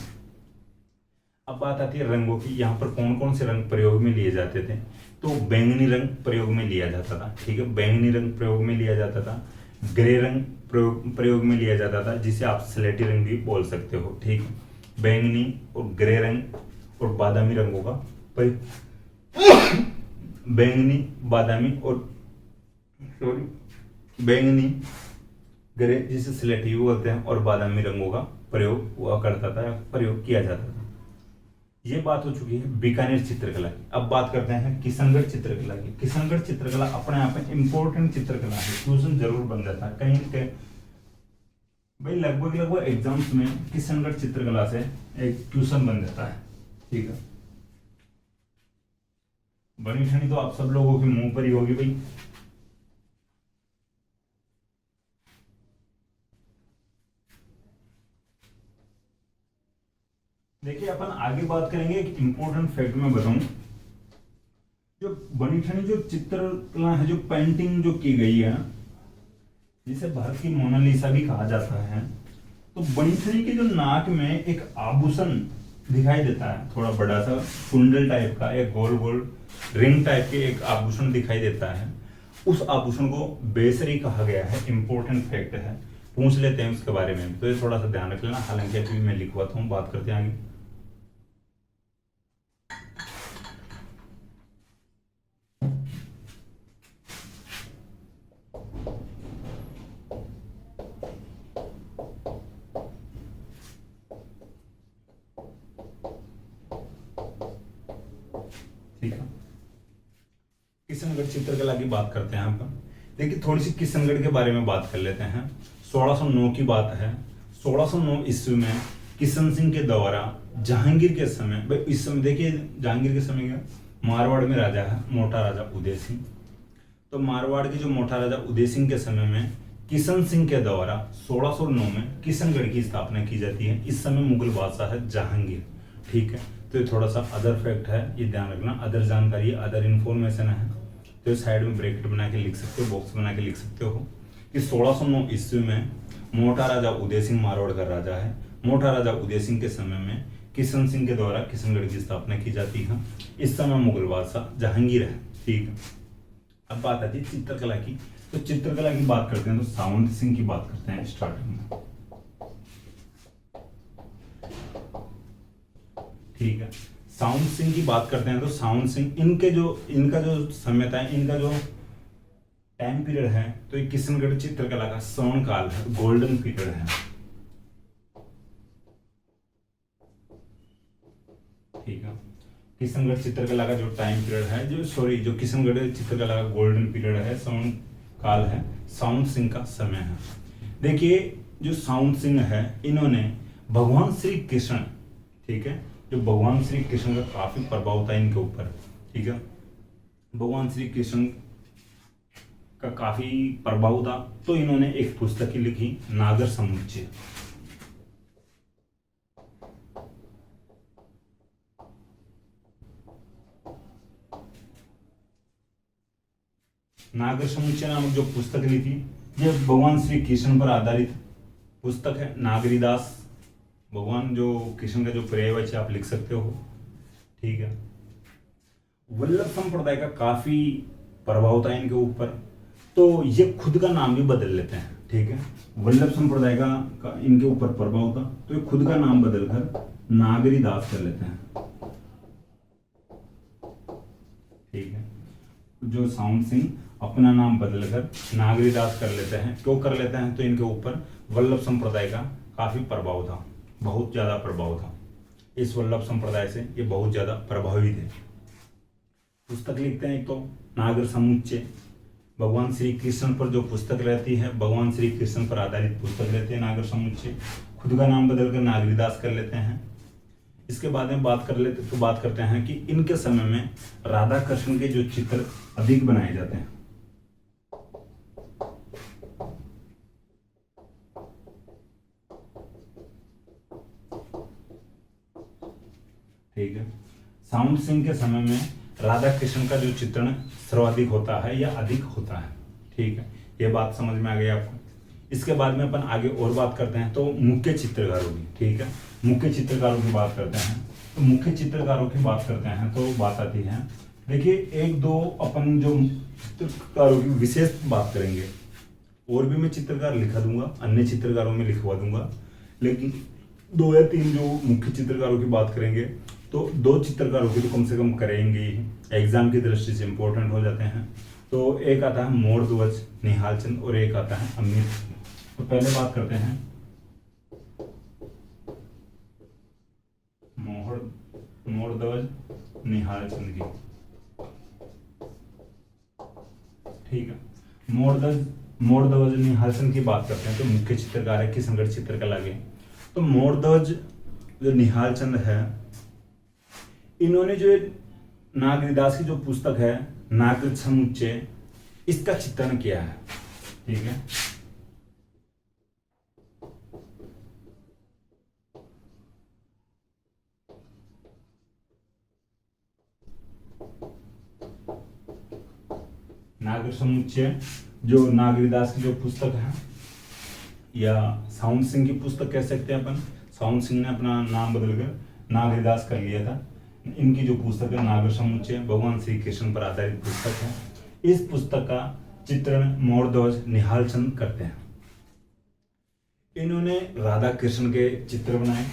अब बात आती है रंगों की। यहाँ पर कौन कौन से रंग प्रयोग में लिए जाते थे? तो बैंगनी रंग प्रयोग में लिया जाता था, ठीक है, बैंगनी रंग प्रयोग में लिया जाता था। ग्रे रंग प्रयोग में लिया जाता था, जिसे आप स्लेटी रंग भी बोल सकते हो, ठीक है। बैंगनी और ग्रे रंग और बादामी रंगों का बैंगनी, बादामी और बैंगनी, ग्रे जिसे स्लेटी बोलते हैं, और बादामी रंगों का प्रयोग हुआ करता था, प्रयोग किया जाता था। ये बात हो चुकी है बीकानेर चित्रकला की। अब बात करते हैं किशनगढ़ चित्रकला की। किशनगढ़ चित्रकला अपने आप में इंपॉर्टेंट चित्रकला है, ट्यूशन जरूर बन जाता है कहीं कहीं भाई, लगभग एग्जाम्स में किशनगढ़ चित्रकला से एक ट्यूशन बन जाता है, ठीक है। बनी ठनी तो आप सब लोगों के मुंह पर ही होगी भाई। देखिए अपन आगे बात करेंगे, एक इंपॉर्टेंट फैक्ट में बताऊं, जो बनी ठनी जो चित्रकला है, जो पेंटिंग जो की गई है, जिसे भारत की मोनालिसा भी कहा जाता है, तो बनी ठनी के जो नाक में एक आभूषण दिखाई देता है, थोड़ा बड़ा सा कुंडल टाइप का, एक गोल गोल रिंग टाइप के एक आभूषण दिखाई देता है। उस आभूषण को बेसरी कहा गया है। इंपॉर्टेंट फैक्ट है, पूछ लेते हैं उसके बारे में, तो ये थोड़ा सा ध्यान रख लेना। हालांकि अभी मैं लिखवाता हूँ, बात करते हैं आगे। ठीक है। किशनगढ़ चित्रकला की बात करते हैं अपन। देखिए थोड़ी सी किशनगढ़ के बारे में बात कर लेते हैं। 1609 की बात है। 1609 ईस्वी में किशन सिंह के द्वारा जहांगीर के समय, भाई इस समय देखिए जहांगीर के समय क्या, मारवाड़ में राजा है मोटा राजा उदय सिंह। तो मारवाड़ के जो मोटा राजा उदय सिंह के समय में किशन सिंह के द्वारा 1609 में किशनगढ़ की स्थापना की जाती है। इस समय मुगल बादशाह है जहांगीर। ठीक है, तो ये थोड़ा सा अदर फैक्ट है, ये ध्यान रखना, अदर जानकारी, अदर इन्फॉर्मेशन है। तो साइड में ब्रैकेट बना के लिख सकते हो, बॉक्स बना के लिख सकते हो कि 1609 ईस्वी में मोटा राजा उदय सिंह मारवाड़ का राजा है। मोटा राजा उदय सिंह के समय में किशन सिंह के द्वारा किशनगढ़ की स्थापना की जाती है। इस समय मुगल बादशाह जहांगीर है। ठीक है, अब बात आती है चित्रकला की। तो चित्रकला की बात करते हैं तो सावंत सिंह की बात करते हैं स्टार्टिंग में। ठीक है, सावंत सिंह की बात करते हैं तो सावंत सिंह, इनका जो समय था, इनका जो टाइम पीरियड है, तो ये किशनगढ़ चित्रकला का स्वर्ण काल है, गोल्डन पीरियड है। ठीक है, किशनगढ़ चित्रकला का जो टाइम पीरियड है, जो किशनगढ़ चित्रकला का गोल्डन पीरियड है, स्वर्ण काल है, सावंत सिंह का समय है। देखिए जो सावंत सिंह है, इन्होंने भगवान श्री कृष्ण, ठीक है, जो भगवान श्री कृष्ण का काफी प्रभाव था इनके ऊपर। ठीक है, भगवान श्री कृष्ण का काफी प्रभाव था, तो इन्होंने एक पुस्तक लिखी, नागर समुच्चय। नागर समुच्चय नामक जो पुस्तक लिखी, यह भगवान श्री कृष्ण पर आधारित पुस्तक है। नागरीदास, भगवान जो कृष्ण का जो पर्यायवाची आप लिख सकते हो। ठीक है, वल्लभ संप्रदाय का काफी प्रभाव था इनके ऊपर, तो ये खुद का नाम भी बदल लेते हैं। ठीक है, वल्लभ संप्रदाय का इनके ऊपर प्रभाव था, तो ये खुद का नाम बदलकर नागरीदास कर लेते हैं। ठीक है, जो सावंत सिंह अपना नाम बदलकर नागरीदास कर लेते हैं। क्यों कर लेते हैं? तो इनके ऊपर वल्लभ संप्रदाय का काफी प्रभाव था, बहुत ज्यादा प्रभाव था। इस वल्लभ संप्रदाय से ये बहुत ज्यादा प्रभावित है। पुस्तक लिखते हैं एक तो नागर समुच्चय, भगवान श्री कृष्ण पर जो पुस्तक रहती है, भगवान श्री कृष्ण पर आधारित पुस्तक रहती है नागर समुच्चय। खुद का नाम बदलकर नागरीदास कर लेते हैं। इसके बाद में बात करते हैं कि इनके समय में राधा कृष्ण के जो चित्र अधिक बनाए जाते हैं। ठीक है, सावंत सिंह के समय में राधा कृष्ण का जो चित्रण सर्वाधिक होता है या अधिक होता है। ठीक है, ये बात समझ में आ गई आपको। इसके बाद में अपन आगे और बात करते हैं तो मुख्य चित्रकारों की। ठीक है, मुख्य चित्रकारों की बात करते हैं तो मुख्य चित्रकारों की बात करते हैं तो बात आती है, देखिए एक दो अपन जो चित्रकारों की विशेष बात करेंगे, और भी मैं चित्रकार लिखा दूंगा, अन्य चित्रकारों में लिखवा दूंगा, लेकिन 2 या 3 जो मुख्य चित्रकारों की बात करेंगे तो 2 चित्रकारों की तो कम से कम करेंगे ही, एग्जाम की दृष्टि से इंपॉर्टेंट हो जाते हैं। तो एक आता है मोरध्वज निहाल चंद और एक आता है अमित। तो पहले बात करते हैं मोरध्वज निहाल चंद की। ठीक है, मोरध्वज निहाल चंद की बात करते हैं तो मुख्य चित्रकार है किशनगढ़ चित्रकला के। तो मोरध्वज जो निहाल चंद है, इन्होंने जो नागरीदास की जो पुस्तक है नागर समुच्चय, इसका चित्रण किया है। ठीक है, नागर समुच्चय जो नागरीदास की जो पुस्तक है, या सावंत सिंह की पुस्तक कह सकते हैं अपन। सावंत सिंह ने अपना नाम बदलकर नागरीदास कर लिया था। इनकी जो पुस्तक है नागर समुच्चय, भगवान श्री कृष्ण पर आधारित पुस्तक है। इस पुस्तक का चित्रण मोरध्वज निहाल चंद करते हैं। इन्होंने राधा कृष्ण के चित्र बनाए।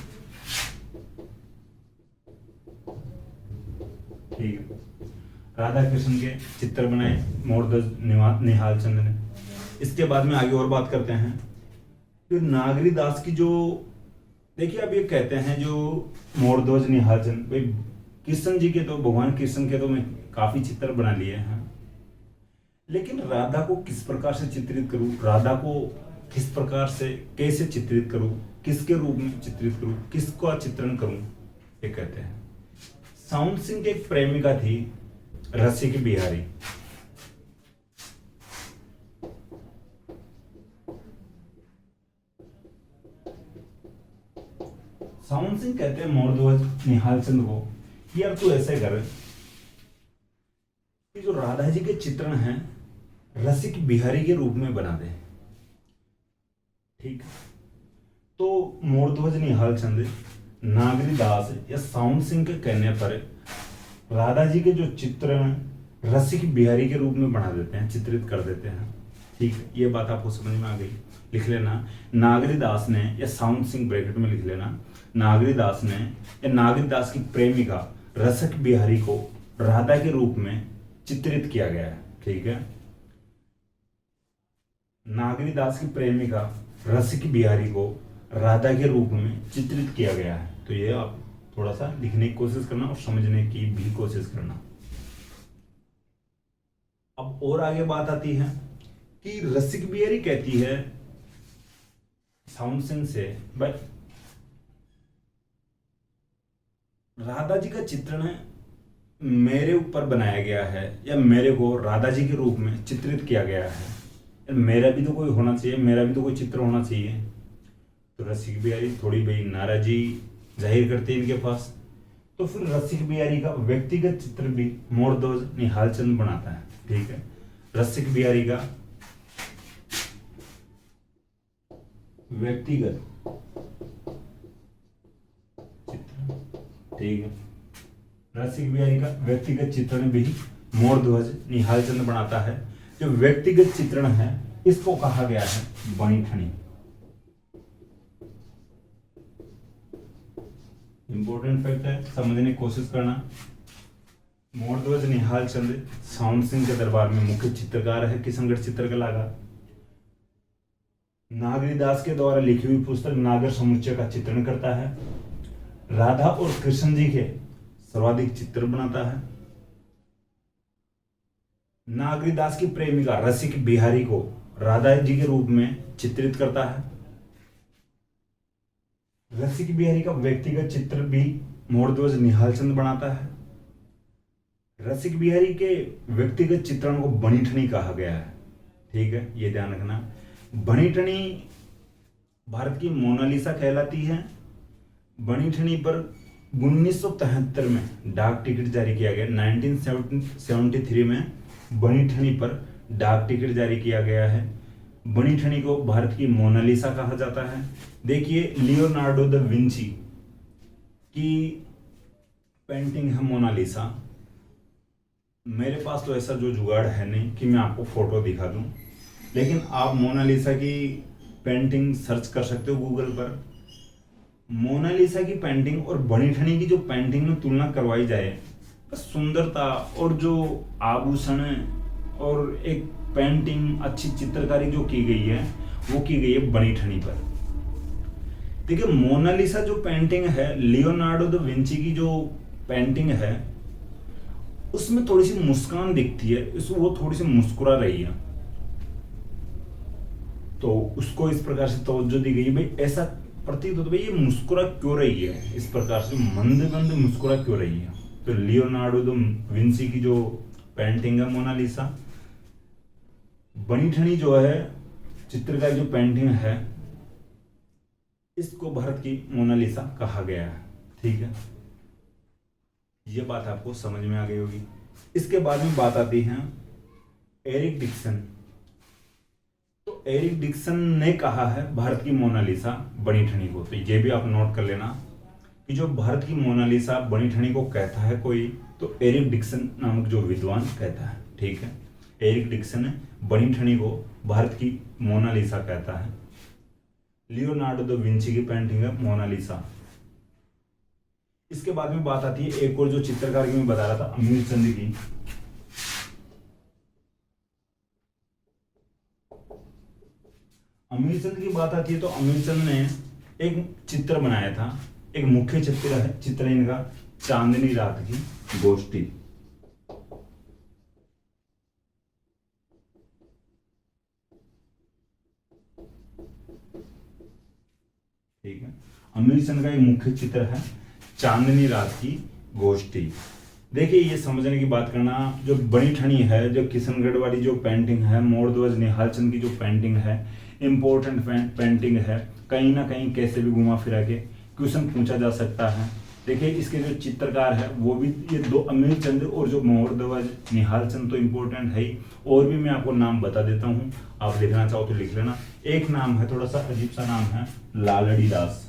ठीक है, राधा कृष्ण के चित्र बनाए मोरध्वज निहाल चंद ने। इसके बाद में आगे और बात करते हैं जो नागरीदास की जो, देखिए अब ये कहते हैं जो मोरध्वज निहाल चंद, भाई कृष्ण जी के तो, भगवान कृष्ण के तो मैं काफी चित्र बना लिए हैं, लेकिन राधा को किस प्रकार से चित्रित करूं, राधा को किस प्रकार से कैसे चित्रित करूं, किसके रूप में चित्रित करूं, किसका चित्रण करूं, ये कहते हैं। साउंड सिंह की एक प्रेमिका थी, रसिक बिहारी। साउंड सिंह कहते हैं मोरध्वज निहाल चंद को कि यार तू ऐसे कर कि जो राधा जी के चित्रण हैं रसिक बिहारी के रूप में बना दे। ठीक, तो मोरध्वज निहाल चंद, नागरी दास या साउंड सिंह के कहने पर राधा जी के जो चित्रण रसिक बिहारी के रूप में बना देते हैं, चित्रित कर देते हैं। ठीक, ये बात आपको समझ में आ गई। लिख लेना, नागरी दास ने या साउंड सिंह ब्रैकेट में लिख लेना, नागरी दास ने या नागरी दास की प्रेमिका रसिक बिहारी को राधा के रूप में चित्रित किया गया है। ठीक है, नागरी दास की प्रेमिका रसिक बिहारी को राधा के रूप में चित्रित किया गया है। तो ये आप थोड़ा सा लिखने की कोशिश करना और समझने की भी कोशिश करना। अब और आगे बात आती है कि रसिक बिहारी कहती है साउंड सिंह से, भाई राधा जी का चित्रण मेरे ऊपर बनाया गया है या मेरे को राधा जी के रूप में चित्रित किया गया है, मेरा भी तो कोई होना चाहिए, मेरा भी तो कोई चित्र होना चाहिए। तो रसिक बिहारी थोड़ी भाई नाराजी जाहिर करते हैं इनके पास। तो फिर रसिक बिहारी का व्यक्तिगत चित्र भी मोरध्वज निहाल चंद बनाता है। ठीक है, रसिक बिहारी का व्यक्तिगत चित्र, ठीक है, रसिक बिहारी का व्यक्तिगत चित्रण भी मोरध्वज निहाल चंद बनाता है। जो व्यक्तिगत चित्रण है इसको कहा गया है बनीठनी। इंपॉर्टेंट फैक्ट है, समझने की कोशिश करना। मोरध्वज निहाल चंद साउंड सिंह के दरबार में मुख्य चित्रकार है किशनगढ़ चित्रकला का। नागरी दास के द्वारा लिखी हुई पुस्तक नागर समुच्चय का चित्रण करता है। राधा और कृष्ण जी के सर्वाधिक चित्र बनाता है। नागरी दास की प्रेमिका रसिक बिहारी को राधा जी के रूप में चित्रित करता है। रसिक बिहारी का व्यक्तिगत चित्र भी मोरध्वज निहाल चंद बनाता है। रसिक बिहारी के व्यक्तिगत चित्रण को बनीठनी कहा गया है। ठीक है, ये ध्यान रखना। बनीठनी भारत की मोनालिसा कहलाती है। बनीठनी पर 1973 में डाक टिकट जारी किया गया। 1973 में बनीठनी पर डाक टिकट जारी किया गया है। बनीठनी को भारत की मोनालिसा कहा जाता है। देखिए, लियोनार्डो द विंची की पेंटिंग है मोनालिसा। मेरे पास तो ऐसा जो जुगाड़ है नहीं कि मैं आपको फोटो दिखा दूं, लेकिन आप मोनालिसा की पेंटिंग सर्च कर सकते हो गूगल पर। मोनालिसा की पेंटिंग और बनीठनी की जो पेंटिंग में तुलना करवाई जाए, सुंदरता और जो आभूषण और एक पेंटिंग, अच्छी चित्रकारी जो की गई है वो की गई है बनीठनी पर। देखिए, मोनालिसा जो पेंटिंग है, लियोनार्डो द विंची की जो पेंटिंग है, उसमें थोड़ी सी मुस्कान दिखती है, वो थोड़ी सी मुस्कुरा रही है। तो उसको इस प्रकार से तवज्जो दी गई, भाई ऐसा प्रतीत होता है ये मुस्कुरा क्यों रही है, इस प्रकार से मंद मंद मुस्कुरा क्यों रही है। तो लियोनार्डो द विंची की जो पेंटिंग है मोनालिसा, बनीठनी जो है चित्रकारी जो पेंटिंग है, इसको भारत की मोनालिसा कहा गया है। ठीक है, ये बात आपको समझ में आ गई होगी। इसके बाद में बात आती है एरिक डिक्सन। तो एरिक डिक्सन ने कहा है भारत की मोनालिसा बनीठनी को। तो ये भी आप नोट कर लेना कि जो भारत की मोनालिसा बनीठनी को कहता है कोई, तो एरिक डिक्सन नामक जो विद्वान कहता है। ठीक है, एरिक डिक्सन बनीठनी को भारत की मोनालिसा कहता है। लियोनार्डो द विंची की पेंटिंग है मोनालिसा। इसके बाद में बात आती है एक और जो चित्रकार की मैं बता रहा था, अमीर चंद की। अमीर चंद की बात आती है तो अमीर चंद ने एक चित्र बनाया था, एक मुख्य चित्र है चित्र इनका चांदनी रात की गोष्ठी। ठीक है, अमीर चंद का एक मुख्य चित्र है चांदनी रात की गोष्ठी। देखिए ये समझने की बात करना, जो बड़ी ठनी है, जो किशनगढ़ वाली जो पेंटिंग है, मोरध्वज निहाल चंद की जो पेंटिंग है, इंपॉर्टेंट पेंटिंग है, कहीं ना कहीं कैसे भी घुमा फिरा के क्वेश्चन पूछा जा सकता है। देखिए इसके जो चित्रकार है वो भी ये दो, अमीर चंद और जो मोरध्वज निहाल चंद तो इम्पोर्टेंट है ही, और भी मैं आपको नाम बता देता हूँ, आप लिखना चाहो तो लिख लेना। एक नाम है, थोड़ा सा अजीब सा नाम है, लालड़ी दास।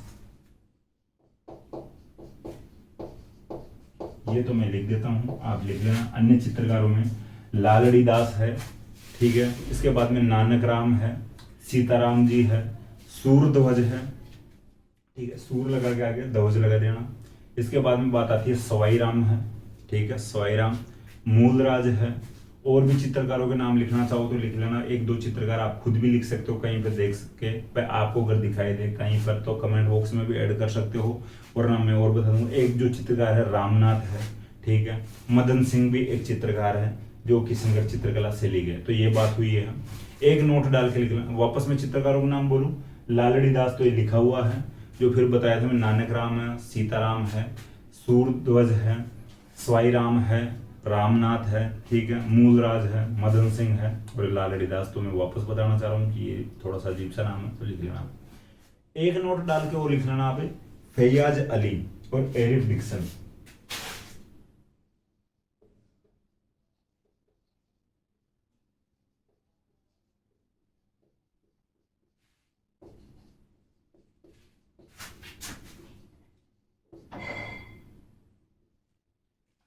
ये तो मैं लिख देता हूं, आप लिख लेना। अन्य चित्रकारों में लालड़ी दास है, ठीक है। इसके बाद में नानक राम है, सीताराम जी है, सूरध्वज है, ठीक है, सूर लगा के आगे ध्वज लगा देना। इसके बाद में बात आती है सवाई राम है, ठीक है, सवाई राम, मूलराज है। और भी चित्रकारों के नाम लिखना चाहो तो लिख लेना, एक दो चित्रकार आप खुद भी लिख सकते हो, कहीं पर देख के आपको अगर दिखाई दे कहीं पर तो कमेंट बॉक्स में भी ऐड कर सकते हो, वरना मैं और बता दूंगा। एक जो चित्रकार है रामनाथ है, ठीक है। मदन सिंह भी एक चित्रकार है जो किशनगढ़ चित्रकला से ली गए। तो ये बात हुई है, एक नोट डाल के लिख लेना। वापस मैं चित्रकारों का नाम बोलूं, लालड़ी दास तो ये लिखा हुआ है, जो फिर बताया था मैं, नानक राम है, सीताराम है, सूरध्वज है, स्वाई राम है, रामनाथ है, ठीक है, मूलराज है, मदन सिंह है, और लालड़ी दास। तो मैं वापस बताना चाह रहा हूँ कि ये थोड़ा सा अजीब सा नाम है, तो लिख लेना। एक नोट डाल के और लिख लेना आप, फैयाज अली और एरिक डिक्सन।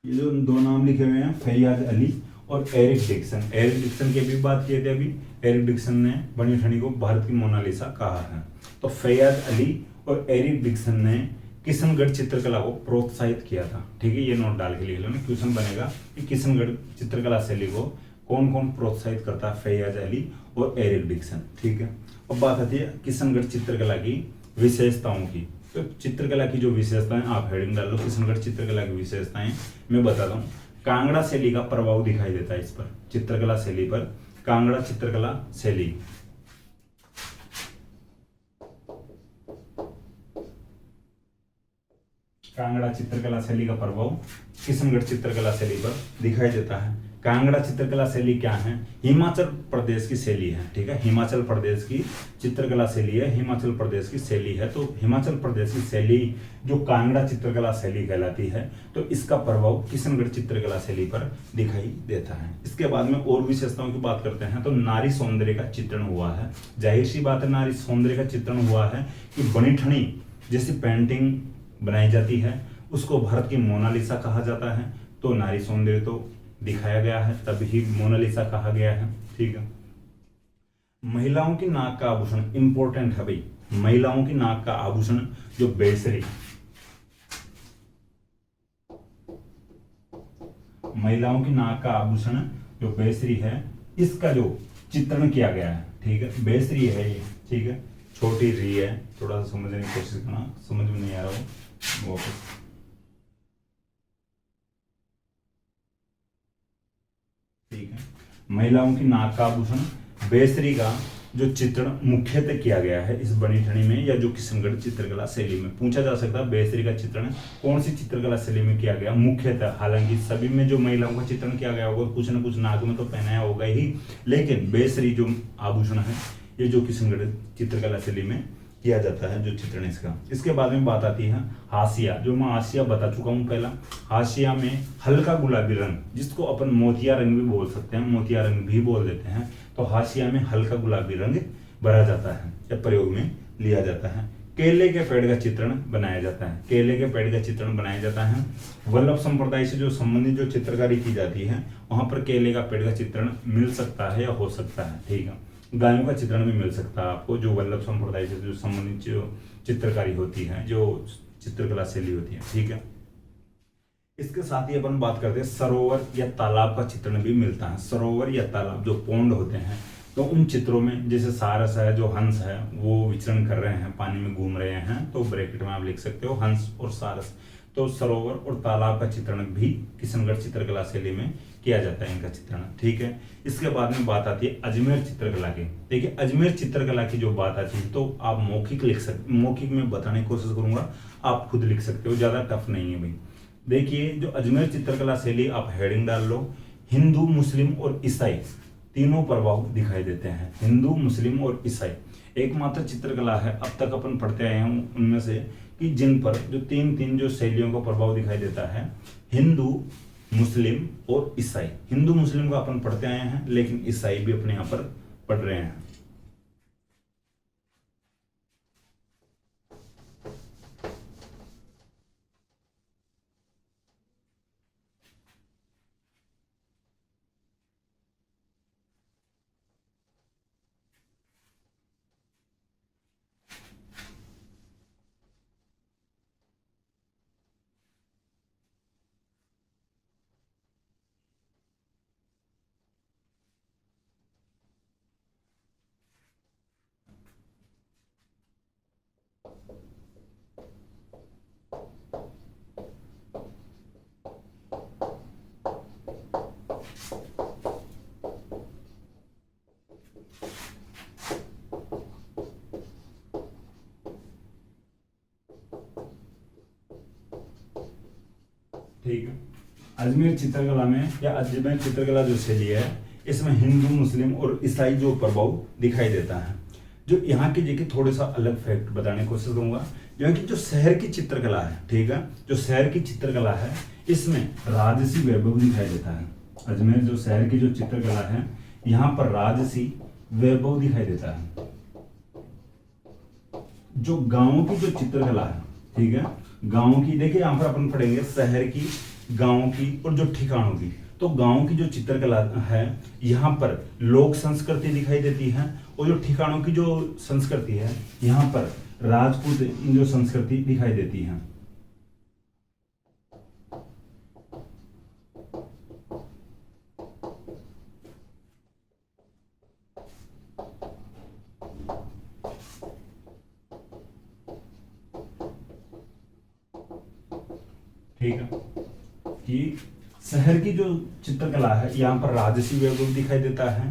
ये जो दो नाम लिखे हुए हैं, फैयाज अली और एरिक डिक्सन। एरिक डिक्सन की भी बात किए थे अभी। एरिक डिक्सन ने बनी ठनी को भारत की मोनालिसा कहा है। तो फैयाज अली और एरिक डिक्सन ने किशनगढ़ चित्रकला को प्रोत्साहित किया था, ठीक है। ये नोट डाल के लिख लो ना, क्वेश्चन बनेगा कि किशनगढ़ चित्रकला शैली को कौन कौन प्रोत्साहित करता है, फैयाज अली और एरिक डिक्सन, ठीक है। अब बात आती है किशनगढ़ चित्रकला की विशेषताओं की। तो चित्रकला की जो विशेषताएं, आप हेडिंग डाल लो, किशनगढ़ चित्रकला की विशेषताएं मैं बताता हूँ। कांगड़ा शैली का प्रभाव दिखाई देता है इस पर, चित्रकला शैली पर, कांगड़ा चित्रकला शैली। कांगड़ा चित्रकला शैली का प्रभाव किशनगढ़ चित्रकला शैली पर दिखाई देता है। कांगड़ा चित्रकला शैली क्या है? हिमाचल प्रदेश की शैली है, ठीक है। हिमाचल प्रदेश की चित्रकला शैली है, हिमाचल प्रदेश की शैली है। तो हिमाचल प्रदेश की शैली जो कांगड़ा चित्रकला शैली कहलाती है, तो इसका प्रभाव किशनगढ़ चित्रकला शैली पर दिखाई देता है। इसके बाद में और विशेषताओं की बात करते हैं, तो नारी सौंदर्य का चित्रण हुआ है। जाहिर सी बात है, नारी सौंदर्य का चित्रण हुआ है कि बनी ठनी जैसी पेंटिंग बनाई जाती है उसको भारत की मोनालिसा कहा जाता है। तो नारी सौंदर्य तो दिखाया गया है, तभी मोनालिसा कहा गया है, ठीक है। महिलाओं की नाक का आभूषण इंपॉर्टेंट है भाई। महिलाओं की नाक का आभूषण जो बेसरी, महिलाओं की नाक का आभूषण जो बेसरी है, इसका जो चित्रण किया गया है, ठीक है। बेसरी है ये, ठीक है, छोटी री है। थोड़ा सा समझने की कोशिश करना, समझ में नहीं आ रहा हो वापस। ठीक है, महिलाओं की नाक का आभूषण बेसरी का जो चित्रण मुख्यतः किया गया है इस बनी ठनी में, या जो किशनगढ़ चित्रकला शैली में। पूछा जा सकता है बेसरी का चित्रण कौन सी चित्रकला शैली में किया गया मुख्यतः। हालांकि सभी में जो महिलाओं का चित्रण किया गया होगा कुछ न कुछ नाक में तो पहनाया होगा ही, लेकिन बेसरी जो आभूषण है ये जो किशनगढ़ चित्रकला शैली में किया जाता है, जो चित्रण इसका। इसके बाद में बात आती है हाशिया, जो मैं हाशिया बता चुका हूं पहला। हाशिया में हल्का गुलाबी रंग, जिसको अपन मोतिया रंग भी बोल सकते हैं, मोतिया रंग भी बोल देते हैं। तो हाशिया में हल्का गुलाबी रंग भरा जाता है या प्रयोग में लिया जाता है। केले के पेड़ का चित्रण बनाया जाता है, केले के पेड़ का चित्रण बनाया जाता है। वल्लभ संप्रदाय से जो संबंधित जो चित्रकारी की जाती है वहां पर केले का पेड़ का चित्रण मिल सकता है या हो सकता है, ठीक है। गायों का चित्रण भी मिल सकता है आपको, जो वल्लभ संप्रदाय से जो संबंधित जो चित्रकारी होती है, जो चित्रकला शैली होती है, ठीक है। इसके साथ ही अपन बात करते हैं सरोवर या तालाब का चित्रण भी मिलता है। सरोवर या तालाब जो पौंड होते हैं, तो उन चित्रों में जैसे सारस है, जो हंस है वो विचरण कर रहे हैं, पानी में घूम रहे हैं, तो ब्रैकेट में आप लिख सकते हो हंस और सारस। तो सरोवर और तालाब का चित्रण भी किशनगढ़ चित्रकला शैली में किया जाता है इनका चित्रण, ठीक है। इसके बाद में बात आती है अजमेर चित्रकला की। देखिए अजमेर चित्रकला की जो बात आती है तो आप मौखिक लिख सकते, मौखिक में बताने की कोशिश करूंगा, आप खुद लिख सकते हो, ज्यादा टफ नहीं है भाई। देखिए जो अजमेर चित्रकला शैली, आप हेडिंग डाल लो, हिंदू मुस्लिम और ईसाई तीनों प्रभाव दिखाई देते हैं। हिंदू मुस्लिम और ईसाई एकमात्र चित्रकला है अब तक अपन पढ़ते आए हैं उनमें से कि जिन पर जो तीन तीन जो शैलियों का प्रभाव दिखाई देता है, हिंदू मुस्लिम और ईसाई। हिंदू मुस्लिम का अपन पढ़ते आए हैं, लेकिन ईसाई भी अपने यहां पर पढ़ रहे हैं। ठीक है, अजमेर चित्रकला में या अजमेर चित्रकला जो शैली है इसमें हिंदू मुस्लिम और ईसाई जो प्रभाव दिखाई देता है। जो यहाँ की देखिए थोड़ा सा अलग फैक्ट बताने की कोशिश करूंगा, जो कि जो शहर की चित्रकला है, ठीक है, जो शहर की चित्रकला है इसमें राजसी वैभव दिखाई देता है। अजमेर जो शहर की जो चित्रकला है यहाँ पर राजसी वैभव दिखाई देता है। जो गांवों की जो चित्रकला है, ठीक है, गांवों की, देखिए यहां पर अपन पढ़ेंगे शहर की, गांवों की और जो ठिकानों की। तो गांवों की जो चित्रकला है यहाँ पर लोक संस्कृति दिखाई देती है, और जो ठिकानों की जो संस्कृति है यहाँ पर राजपूत जो संस्कृति दिखाई देती है। ठीक है, कि शहर की जो चित्रकला है यहाँ पर राजसी वैभव दिखाई देता है।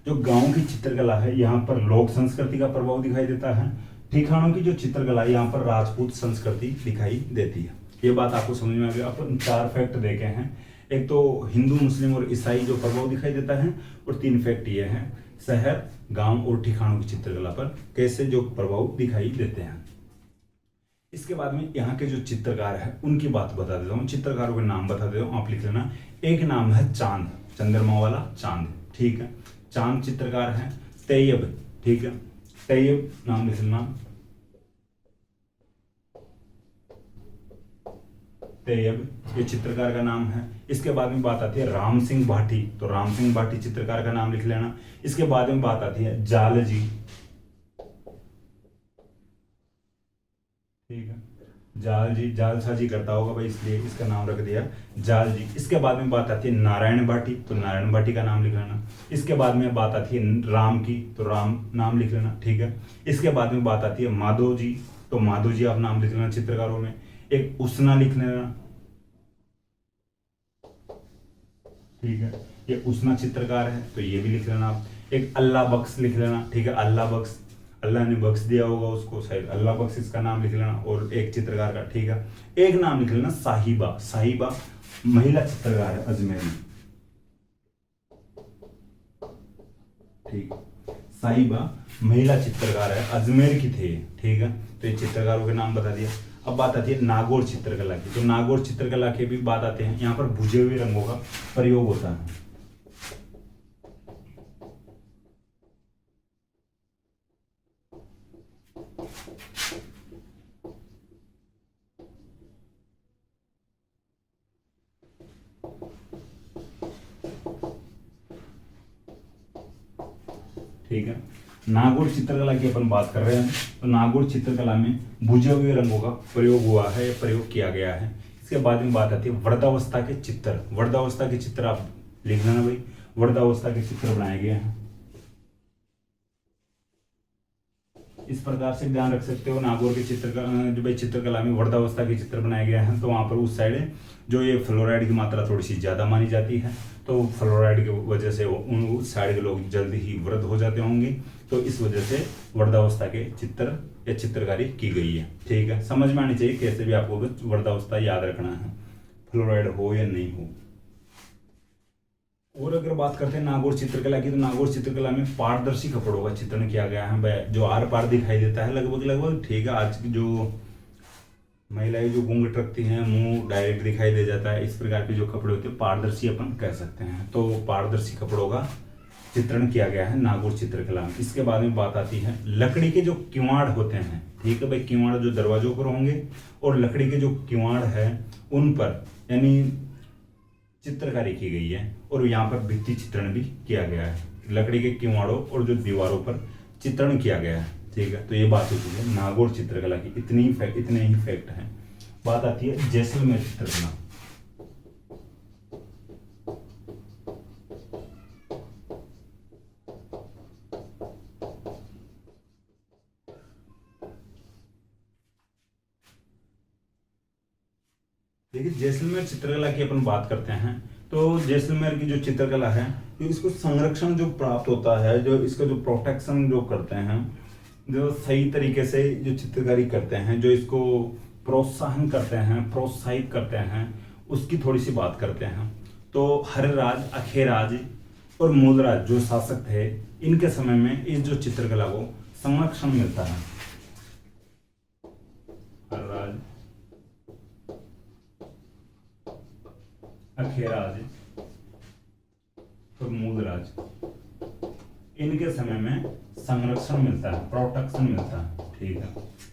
जो गांव की चित्रकला है यहाँ पर लोक संस्कृति का प्रभाव दिखाई देता है। ठिकानों की जो चित्रकला है यहाँ पर राजपूत संस्कृति दिखाई देती है। ये बात आपको समझ में आ गया। अपन 4 फैक्ट देखे हैं, एक तो हिंदू मुस्लिम और ईसाई जो प्रभाव दिखाई देता है, और 3 फैक्ट ये हैं शहर, गांव और ठिकानों की चित्रकला पर कैसे जो प्रभाव दिखाई देते हैं। इसके बाद में यहाँ के जो चित्रकार है उनकी बात बता देता हूँ, चित्रकारों के नाम बता देता हूँ, आप लिख लेना। एक नाम है चांद, चंद्रमा वाला चांद, ठीक है, चांद चित्रकार है। तैयब, ठीक है, तैयब नाम लिख लेना, तैयब ये चित्रकार का नाम है। इसके बाद में बात आती है राम सिंह भाटी, तो राम सिंह भाटी चित्रकार का नाम लिख लेना। इसके बाद में बात आती है जालजी, ठीक है, जालजी, जालसाजी करता होगा भाई इसलिए इसका नाम रख दिया जालजी। इसके बाद में बात आती है नारायण भाटी, तो नारायण भाटी का नाम लिख लेना। इसके बाद में बात आती है राम की, तो राम नाम लिख लेना, ठीक है। इसके बाद में बात आती है माधव जी, तो माधव जी आप नाम लिख लेना चित्रकारों में। एक उसना लिख लेना, ठीक है, ये उसना चित्रकार है तो ये भी लिख लेना आप। एक अल्लाह बख्श लिख लेना, ठीक है, अल्लाह बख्श, अल्लाह ने बख्श दिया होगा उसको शायद, अल्लाह बख्श इसका नाम लिख लेना। और एक चित्रकार का, ठीक है, एक नाम लिख लेना साहिबा, साहिबा महिला चित्रकार है अजमेर में, ठीक, साहिबा महिला चित्रकार है, अजमेर की थे, ठीक है। तो ये चित्रकारों के नाम बता दिया। अब बात आती है नागौर चित्रकला की, तो नागौर चित्रकला के भी बात आते हैं। यहाँ पर बुझे हुए रंगों का प्रयोग होता है। ठीक है, नागौर चित्रकला की अपन बात कर रहे हैं, तो नागौर चित्रकला में बुझे हुए रंगों का प्रयोग हुआ है, प्रयोग किया गया है। इसके बाद में बात आती है वृद्धावस्था के चित्र, वृद्धावस्था के चित्र आप लिख लेना भाई, वृद्धावस्था के चित्र बनाए गए हैं। इस प्रकार से ध्यान रख सकते हो। नागौर के जो भाई चित्रकला में वृद्धावस्था के चित्र बनाए गए हैं, तो वहाँ पर उस साइड जो ये फ्लोराइड की मात्रा थोड़ी सी ज़्यादा मानी जाती है, तो फ्लोराइड की वजह से उस साइड के लोग जल्दी ही वृद्ध हो जाते होंगे, तो इस वजह से वृद्धावस्था के चित्र या चित्रकारी की गई है। ठीक है, समझ में आनी चाहिए, कैसे भी आपको वृद्धावस्था याद रखना है, फ्लोराइड हो या नहीं हो। और अगर बात करते हैं नागौर चित्रकला की, तो नागौर चित्रकला में पारदर्शी कपड़ों का चित्रण किया गया है, जो आर पार दिखाई देता है लगभग। ठीक है, आज की जो महिलाएं जो घूंघट रखती हैं, मुंह डायरेक्ट दिखाई दे जाता है, इस प्रकार के जो कपड़े होते हैं पारदर्शी अपन कह सकते हैं। तो पारदर्शी कपड़ों का चित्रण किया गया है नागौर चित्रकला में। इसके बाद में बात आती है लकड़ी के जो किवाड़ होते हैं। ठीक है भाई, किवाड़ जो दरवाजों पर होंगे और लकड़ी के जो किवाड़ है उन पर यानी चित्रकारी की गई है, और यहाँ पर भित्ति चित्रण भी किया गया है। लकड़ी के किवाड़ों और जो दीवारों पर चित्रण किया गया है। ठीक है, तो ये बात होती है नागौर चित्रकला की। इतने ही फैक्ट हैं। बात आती है जैसलमेर चित्रकला। देखिए, जैसलमेर चित्रकला की अपन बात करते हैं, तो जैसलमेर की जो चित्रकला है, तो इसको संरक्षण जो प्राप्त होता है, जो इसका जो प्रोटेक्शन जो करते हैं, जो सही तरीके से जो चित्रकारी करते हैं, जो इसको प्रोत्साहन करते हैं, प्रोत्साहित करते हैं, उसकी थोड़ी सी बात करते हैं। तो हर्षराज, अखेराज और मूलराज जो शासक थे, इनके समय में इस जो चित्रकला को संरक्षण मिलता है। हर्षराज, अखेराज और मूलराज, इनके समय में संरक्षण मिलता है, प्रोटेक्शन मिलता है। ठीक है,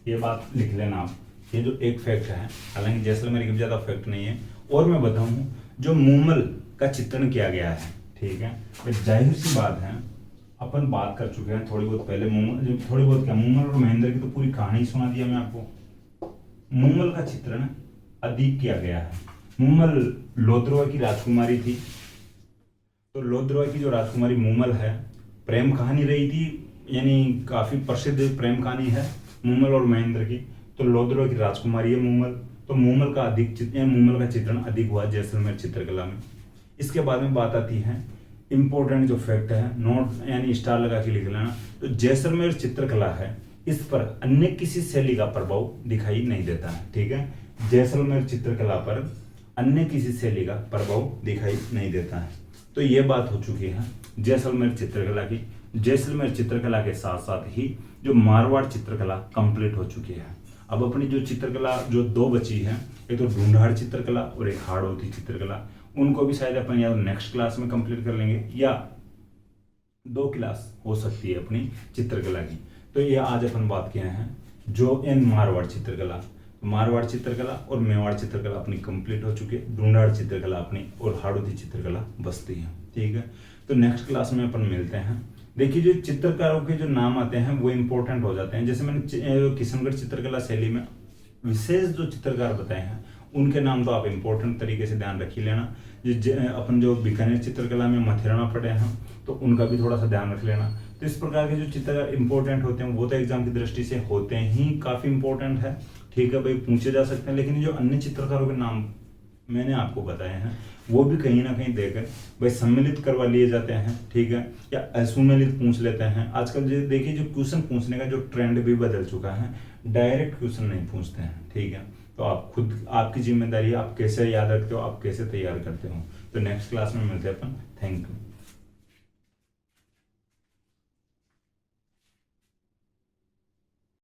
ये बात लिख लेना आप। ये जो एक फैक्ट है, हालांकि जैसलमेर की ज्यादा फैक्ट नहीं है। और मैं बताऊं, जो मूमल का चित्रण किया गया है, ठीक है, जाहिर सी बात है, अपन बात कर चुके हैं थोड़ी बहुत पहले। मूमल और महेंद्र की तो पूरी कहानी सुना दिया मैं आपको। मूमल का चित्रण अधिक किया गया है। मूमल लोद्रोवा की राजकुमारी थी, तो लोद्रोवा की जो राजकुमारी मूमल है, प्रेम कहानी रही थी, यानी काफी प्रसिद्ध प्रेम कहानी है मूमल और महेंद्र की। तो लोद्रोवा की राजकुमारी है मूमल, तो मूमल का चित्रण अधिक हुआ जैसलमेर चित्रकला में। इसके बाद में बात आती है इंपॉर्टेंट जो फैक्ट है, नोट यानी स्टार लगा के लिख लेना। तो जैसलमेर चित्रकला है, इस पर अन्य किसी शैली का प्रभाव दिखाई नहीं देता है। ठीक है, जैसलमेर चित्रकला पर अन्य किसी शैली का प्रभाव दिखाई नहीं देता है। तो ये बात हो चुकी है जैसलमेर चित्रकला की। जैसलमेर चित्रकला के साथ साथ ही जो मारवाड़ चित्रकला कंप्लीट हो चुकी है। अब अपनी जो चित्रकला जो दो बची है, एक तो ढूंढाड़ चित्रकला और एक हाड़ौती चित्रकला, उनको भी शायद अपन या नेक्स्ट क्लास में कंप्लीट कर लेंगे, या 2 क्लास हो सकती है अपनी चित्रकला की। तो ये आज अपन बात किए हैं जो इन मारवाड़ चित्रकला। मारवाड़ चित्रकला और मेवाड़ चित्रकला अपनी कंप्लीट हो चुकी है, ढूंढाड़ चित्रकला अपनी और हाड़ौती चित्रकला बचती है। ठीक है, तो नेक्स्ट क्लास में अपन मिलते हैं। देखिए, जो चित्रकारों के जो नाम आते हैं वो इंपॉर्टेंट हो जाते हैं। जैसे मैंने किशनगढ़ चित्रकला शैली में विशेष जो चित्रकार बताए हैं, उनके नाम तो आप इंपॉर्टेंट तरीके से ध्यान रख ही लेना। अपन जो बीकानेर चित्रकला में मथेराना पढ़े हैं, तो उनका भी थोड़ा सा ध्यान रख लेना। तो इस प्रकार के जो चित्रकार इंपॉर्टेंट होते हैं, वो तो एग्जाम की दृष्टि से होते ही काफी इंपॉर्टेंट है। ठीक है भाई, पूछे जा सकते हैं, लेकिन जो अन्य चित्रकारों के नाम मैंने आपको बताए हैं, वो भी कहीं ना कहीं देकर भाई सम्मिलित करवा लिए जाते हैं। ठीक है, या असुमेलित पूछ लेते हैं। आजकल जो देखिए, जो क्वेश्चन पूछने का जो ट्रेंड भी बदल चुका है, डायरेक्ट क्वेश्चन नहीं पूछते हैं। ठीक है, तो आप खुद, आपकी जिम्मेदारी है, आप कैसे याद रखते हो, आप कैसे तैयार करते हो। तो नेक्स्ट क्लास में मिलते हैं अपन। Thank you.